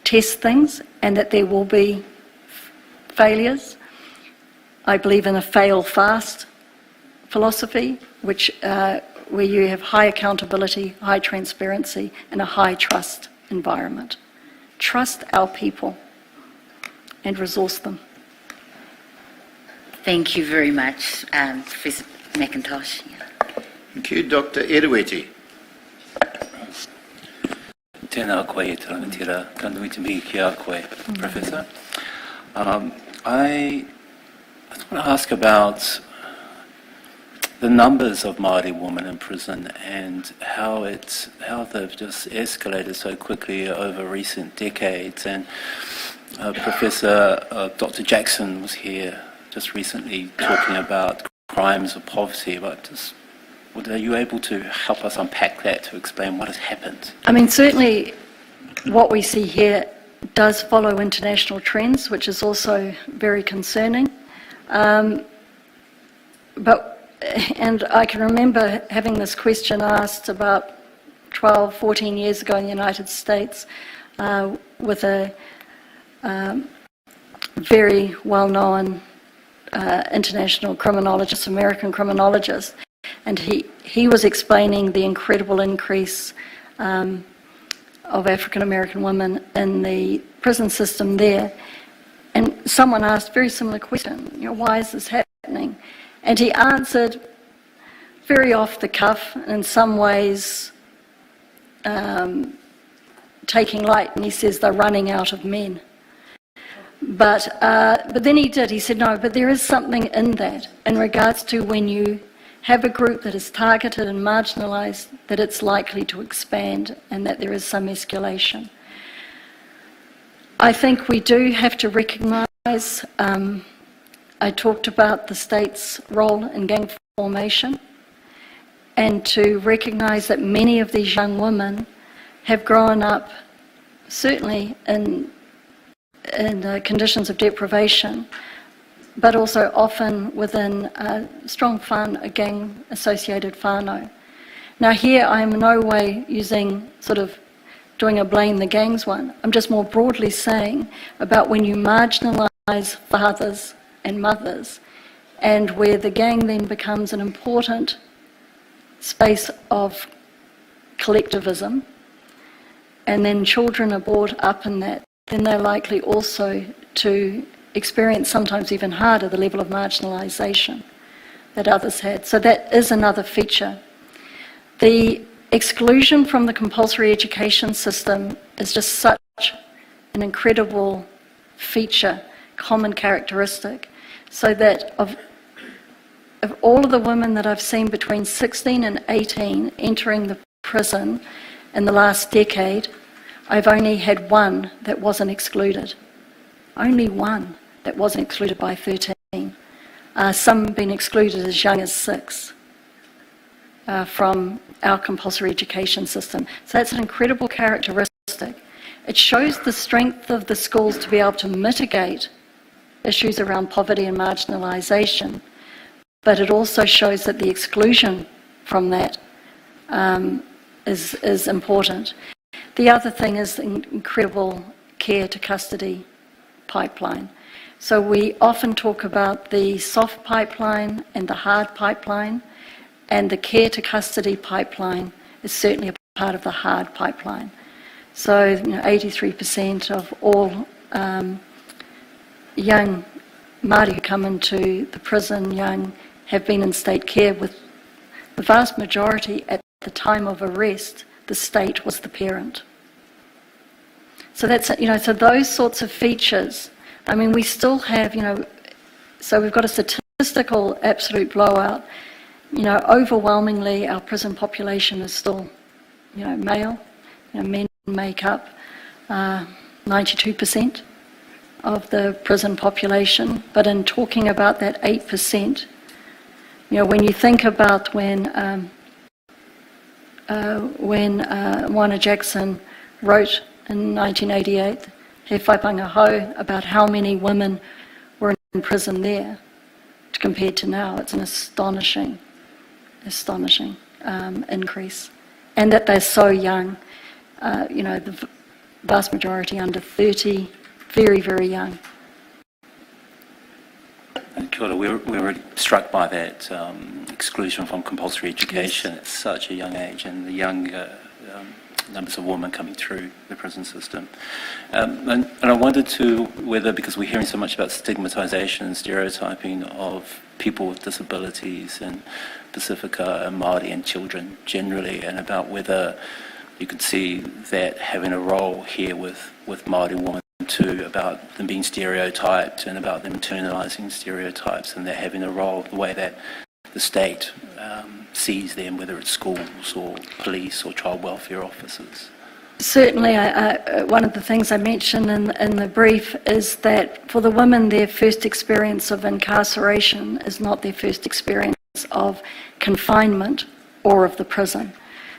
test things, and that there will be failures. I believe in a fail fast philosophy, which where you have high accountability, high transparency, and a high trust environment. Trust our people and resource them. Thank you very much, Professor McIntosh. Thank you, Dr. Erueti. Tēnā koe e tarangatira, ka nui te mihi ki a koe, Professor. I just want to ask about the numbers of Māori women in prison and how they've just escalated so quickly over recent decades. And Professor Dr. Jackson was here just recently talking about crimes of poverty, but just are you able to help us unpack that to explain what has happened? I mean, certainly what we see here does follow international trends, which is also very concerning. And I can remember having this question asked about 12, 14 years ago in the United States with a very well-known international criminologist, American criminologist, and he was explaining the incredible increase of African American women in the prison system there. And someone asked a very similar question, you know, why is this happening? And he answered very off the cuff, in some ways taking light, and he says they're running out of men. But then he said, no, but there is something in that in regards to when you have a group that is targeted and marginalised, that it's likely to expand and that there is some escalation. I think we do have to recognise, I talked about the state's role in gang formation, and to recognise that many of these young women have grown up certainly in conditions of deprivation, but also often within a strong gang-associated whānau. Now here I'm in no way doing a blame the gangs one. I'm just more broadly saying about when you marginalise fathers and mothers, and where the gang then becomes an important space of collectivism, and then children are brought up in that, then they're likely also to experience, sometimes even harder, the level of marginalisation that others had. So that is another feature. The exclusion from the compulsory education system is just such an incredible feature, common characteristic, so that of all of the women that I've seen between 16 and 18 entering the prison in the last decade, I've only had one that wasn't excluded. Only one that wasn't excluded by 13. Some have been excluded as young as 6 from our compulsory education system. So that's an incredible characteristic. It shows the strength of the schools to be able to mitigate issues around poverty and marginalisation, but it also shows that the exclusion from that is important. The other thing is the incredible care to custody pipeline. So we often talk about the soft pipeline and the hard pipeline, and the care to custody pipeline is certainly a part of the hard pipeline. So 83% of all young Māori who come into the prison young have been in state care, with the vast majority at the time of arrest, the state was the parent. So that's, so those sorts of features, I mean, we still have, so we've got a statistical absolute blowout. Overwhelmingly our prison population is still, male. Men make up 92% of the prison population. But in talking about that 8%, when you think about when Moana Jackson wrote in 1988, He Whaipanga Hau, about how many women were in prison there compared to now, it's an astonishing increase. And that they're so young, the vast majority under 30, very, very young. Kia ora, we were struck by that exclusion from compulsory education at such a young age, and the young numbers of women coming through the prison system. And I wondered too whether, because we're hearing so much about stigmatisation and stereotyping of people with disabilities in Pacifica and Māori and children generally, and about whether you could see that having a role here with Māori women too, about them being stereotyped and about them internalising stereotypes, and they're having a role the way that the state sees them, whether it's schools or police or child welfare officers. Certainly, one of the things I mentioned in the brief is that for the women, their first experience of incarceration is not their first experience of confinement or of the prison.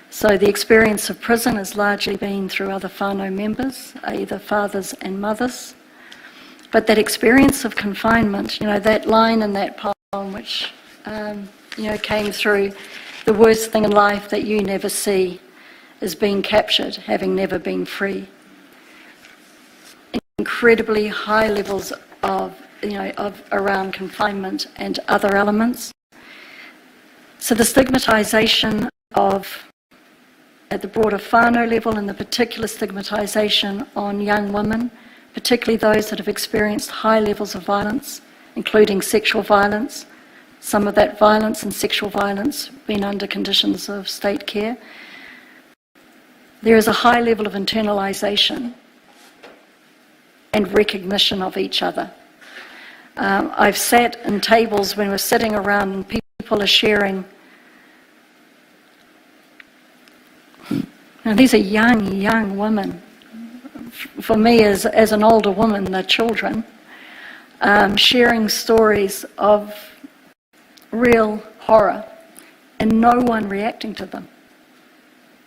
So the experience of prison has largely been through other whānau members, either fathers and mothers. But that experience of confinement, that line in that poem which came through, the worst thing in life that you never see is being captured, having never been free. Incredibly high levels of around confinement and other elements. So the stigmatisation at the broader whānau level, and the particular stigmatisation on young women, particularly those that have experienced high levels of violence, including sexual violence, some of that violence and sexual violence being under conditions of state care. There is a high level of internalisation and recognition of each other. I've sat in tables when we're sitting around and people are sharing. Now, these are young women. For me, as an older woman, they're children, sharing stories of real horror, and no one reacting to them.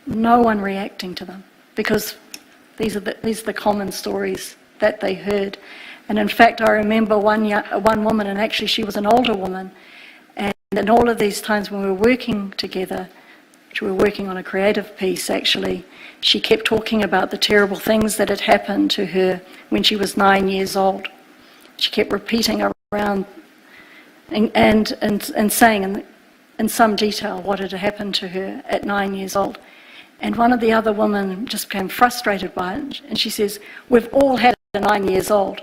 No one reacting to them, because these are the common stories that they heard. And in fact, I remember one woman, and actually she was an older woman, and in all of these times when we were working together, we were working on a creative piece actually, she kept talking about the terrible things that had happened to her when she was 9 years old. She kept repeating around and saying in some detail what had happened to her at 9 years old. And one of the other women just became frustrated by it, and she says, "We've all had it at 9 years old."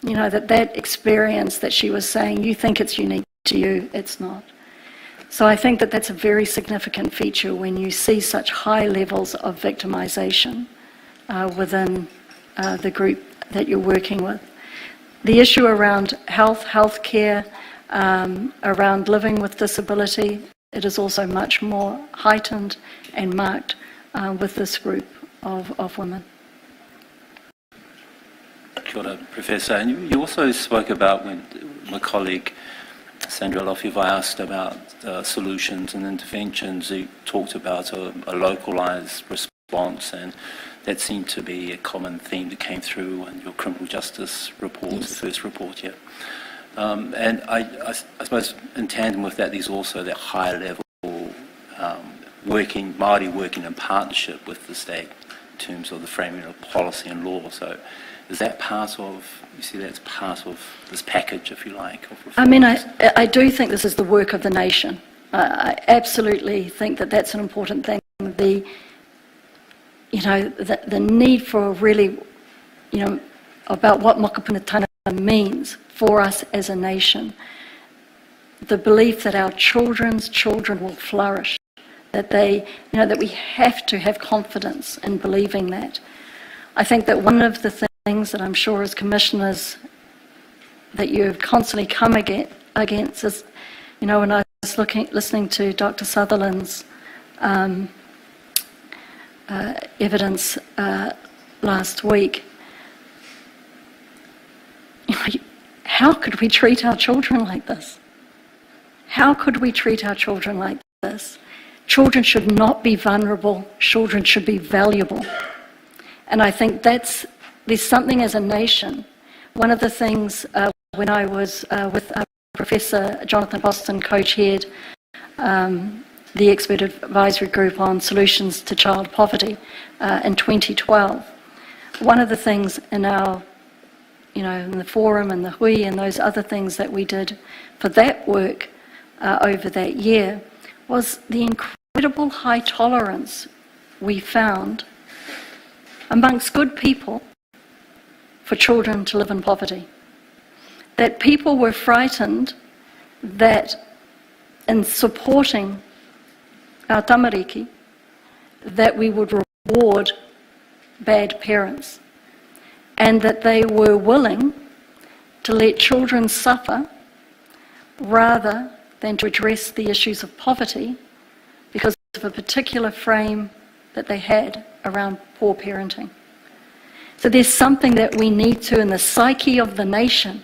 That experience that she was saying, you think it's unique to you, it's not. So I think that that's a very significant feature when you see such high levels of victimisation within the group that you're working with. The issue around healthcare, around living with disability, it is also much more heightened and marked with this group of women. Kia ora, Professor. And you also spoke about, when my colleague Sandra Lofiva asked about solutions and interventions, you talked about a localised response, and that seemed to be a common theme that came through in your criminal justice report, yes. The first report, yeah. And I suppose in tandem with that, there's also that high level Māori working in partnership with the state in terms of the framing of policy and law. So is that part of, you see that's part of this package, if you like? Of I mean, I do think this is the work of the nation. I absolutely think that that's an important thing. The need for really, about what mokapunatanga means for us as a nation. The belief that our children's children will flourish, that that we have to have confidence in believing that. I think that one of the things that I'm sure as commissioners that you have constantly come against is, when I was listening to Dr. Sutherland's evidence last week, how could we treat our children like this? How could we treat our children like this? Children should not be vulnerable. Children should be valuable. And I think there's something as a nation. One of the things when I was with Professor Jonathan Boston, co-chaired the expert advisory group on solutions to child poverty in 2012. One of the things in our, in the forum and the hui and those other things that we did for that work over that year was the incredible high tolerance we found amongst good people for children to live in poverty. That people were frightened that in supporting our tamariki, that we would reward bad parents, and that they were willing to let children suffer rather than to address the issues of poverty because of a particular frame that they had around poor parenting. So there's something that we need to, in the psyche of the nation,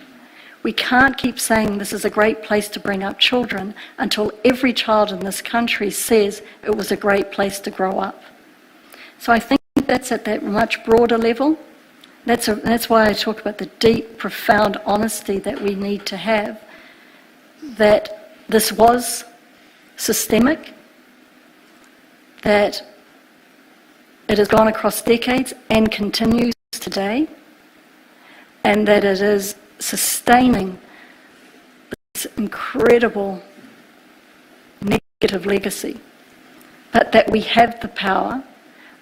we can't keep saying this is a great place to bring up children until every child in this country says it was a great place to grow up. So I think that's at that much broader level. That's why I talk about the deep, profound honesty that we need to have, that this was systemic, that it has gone across decades and continues today, and that it is sustaining this incredible negative legacy, but that we have the power.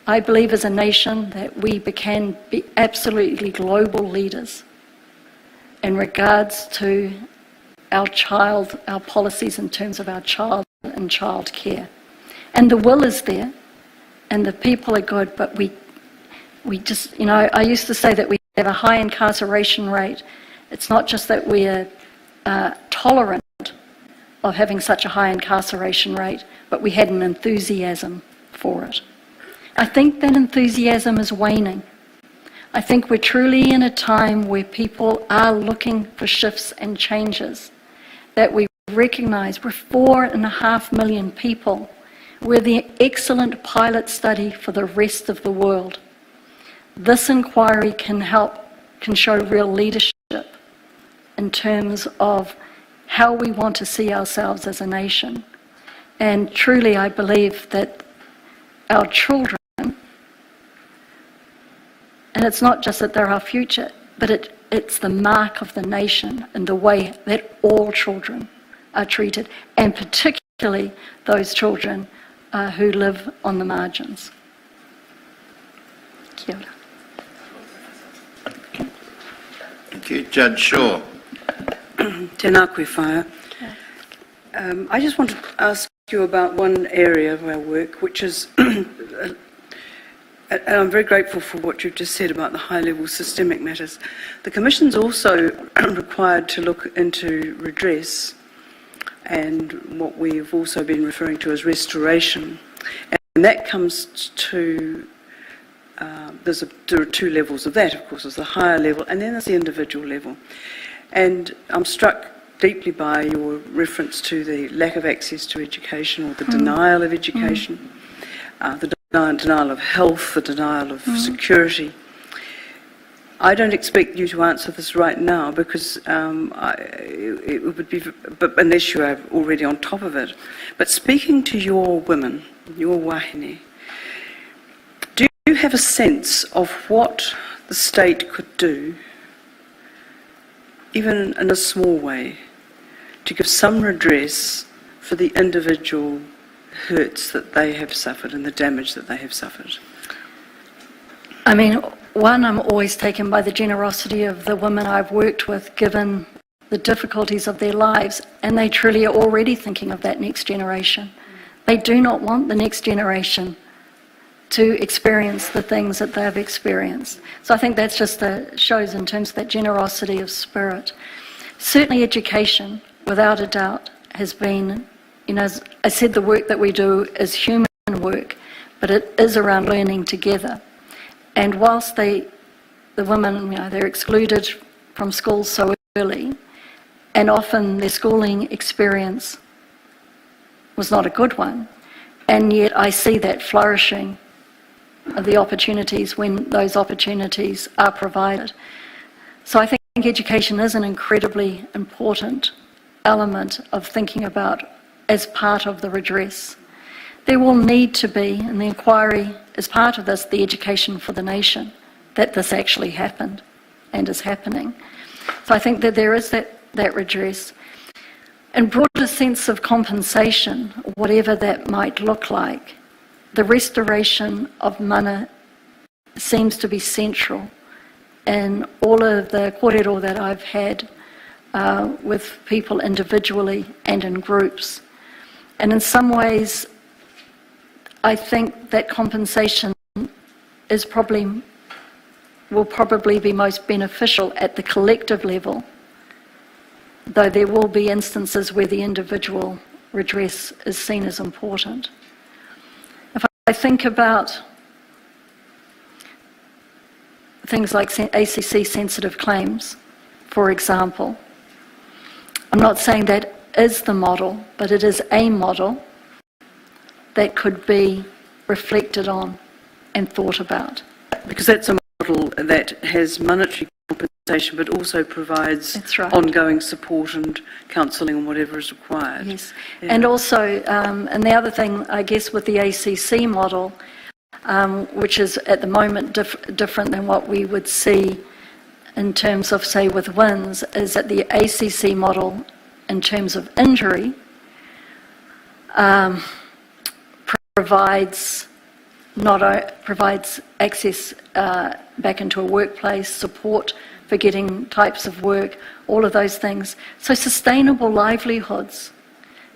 I believe as a nation that we can be absolutely global leaders in regards to our policies in terms of our child and child care. And the will is there, and the people are good, but we just, I used to say that we have a high incarceration rate. It's not just that we are tolerant of having such a high incarceration rate, but we had an enthusiasm for it. I think that enthusiasm is waning. I think we're truly in a time where people are looking for shifts and changes, that we recognise we're 4.5 million people. We're the excellent pilot study for the rest of the world. This inquiry can show real leadership in terms of how we want to see ourselves as a nation. And truly I believe that our children, and it's not just that they're our future, but it's the mark of the nation and the way that all children are treated, and particularly those children who live on the margins. Kia ora. Thank you. Judge Shaw. Tēnā koe whaia. I just want to ask you about one area of our work, which is, and I'm very grateful for what you've just said about the high-level systemic matters. The Commission's also required to look into redress and what we've also been referring to as restoration. And that comes to, there are two levels of that, of course. There's the higher level and then there's the individual level. And I'm struck deeply by your reference to the lack of access to education or the denial of education, the denial of health, the denial of security. I don't expect you to answer this right now because it would be, but unless you are already on top of it. But speaking to your women, your wahine, do you have a sense of what the state could do, even in a small way, to give some redress for the individual hurts that they have suffered and the damage that they have suffered? I mean, one, I'm always taken by the generosity of the women I've worked with, given the difficulties of their lives, and they truly are already thinking of that next generation. They do not want the next generation to experience the things that they've experienced. So I think that's just shows in terms of that generosity of spirit. Certainly education, without a doubt, has been, you know, as I said, the work that we do is human work, but it is around learning together. And whilst the women, you know, they're excluded from school so early, and often their schooling experience was not a good one, and yet I see that flourishing of the opportunities when those opportunities are provided. So I think education is an incredibly important element of thinking about as part of the redress. There will need to be, and the inquiry is part of this, the education for the nation, that this actually happened and is happening. So I think that there is that redress. And broader sense of compensation, whatever that might look like, the restoration of mana seems to be central in all of the kōrero that I've had with people individually and in groups. And in some ways, I think that compensation is will probably be most beneficial at the collective level, though there will be instances where the individual redress is seen as important. If I think about things like ACC sensitive claims, for example, I'm not saying that is the model, but it is a model that could be reflected on and thought about. Because that's a model that has monetary compensation but also provides ongoing support and counselling and whatever is required. Yes, yeah. And also, and the other thing, I guess, with the ACC model, which is at the moment different than what we would see in terms of, say, with WINS, is that the ACC model, in terms of injury, provides access back into a workplace, support for getting types of work, all of those things. So sustainable livelihoods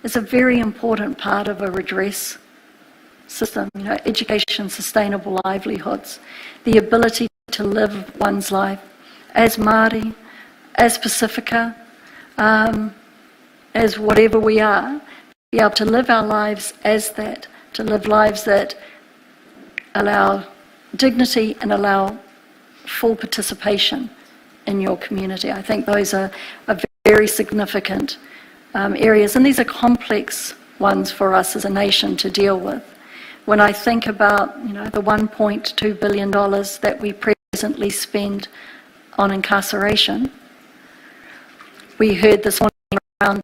is a very important part of a redress system. You know, education, sustainable livelihoods, the ability to live one's life as Māori, as Pacifica, as whatever we are, be able to live our lives as that, to live lives that allow dignity and allow full participation in your community. I think those are very significant areas, and these are complex ones for us as a nation to deal with. When I think about, you know, the $1.2 billion that we presently spend on incarceration, we heard this morning around,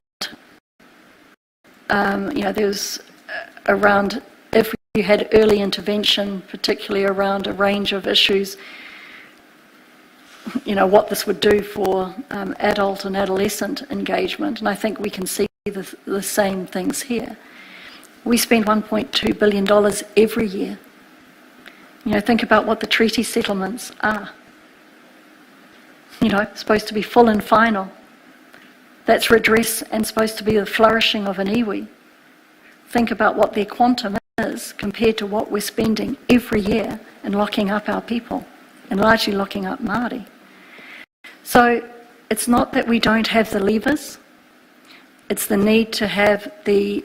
you know, there was around, if you had early intervention, particularly around a range of issues, you know, what this would do for adult and adolescent engagement. And I think we can see the same things here. We spend $1.2 billion every year. You know, think about what the treaty settlements are. You know, supposed to be full and final. That's redress and supposed to be the flourishing of an iwi. Think about what their quantum is compared to what we're spending every year in locking up our people, and largely locking up Māori. So it's not that we don't have the levers, it's the need to have the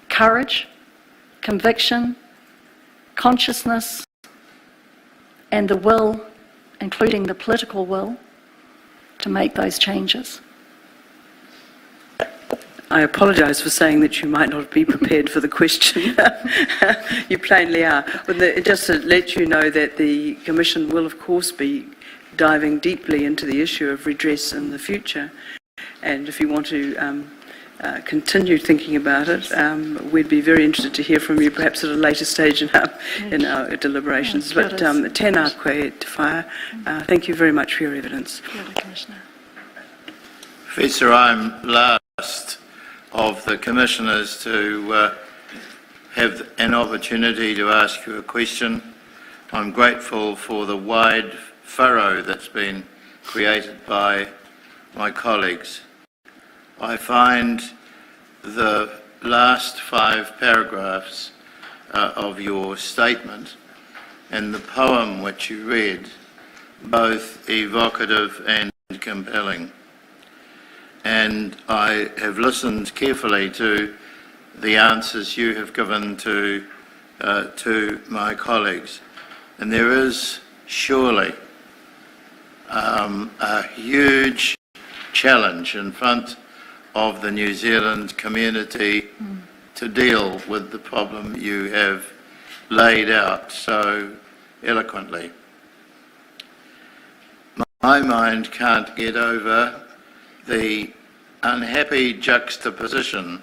courage, conviction, consciousness, and the will, including the political will, to make those changes. I apologise for saying that you might not be prepared for the question. You plainly are. But just to let you know that the Commission will, of course, be diving deeply into the issue of redress in the future. And if you want to continue thinking about it, we'd be very interested to hear from you, perhaps at a later stage in our deliberations. But tēnā koe te whaia. Thank you very much for your evidence. Professor, I'm last of the commissioners to have an opportunity to ask you a question. I'm grateful for the wide furrow that's been created by my colleagues. I find the last 5 paragraphs of your statement and the poem which you read both evocative and compelling. And I have listened carefully to the answers you have given to my colleagues. And there is surely a huge challenge in front of the New Zealand community to deal with the problem you have laid out so eloquently. My mind can't get over the unhappy juxtaposition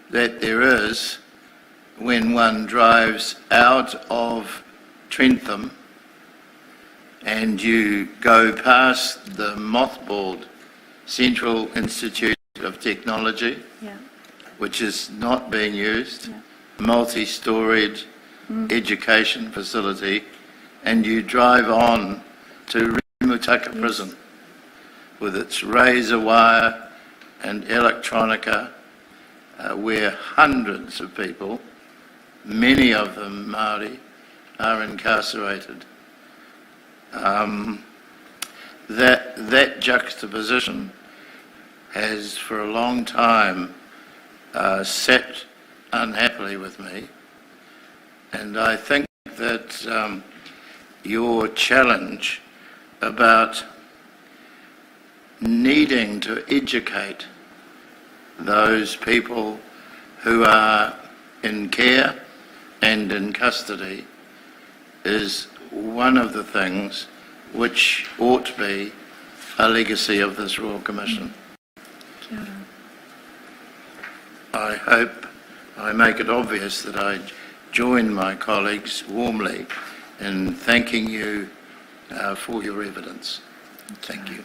that there is when one drives out of Trentham and you go past the mothballed Central Institute of Technology, which is not being used, multi-storied education facility, and you drive on to Rimutaka Prison with its razor wire and electronica, where hundreds of people, many of them Māori, are incarcerated. That juxtaposition has for a long time sat unhappily with me, and I think that your challenge about needing to educate those people who are in care and in custody is one of the things which ought to be a legacy of this Royal Commission. I hope I make it obvious that I join my colleagues warmly in thanking you for your evidence. Thank you.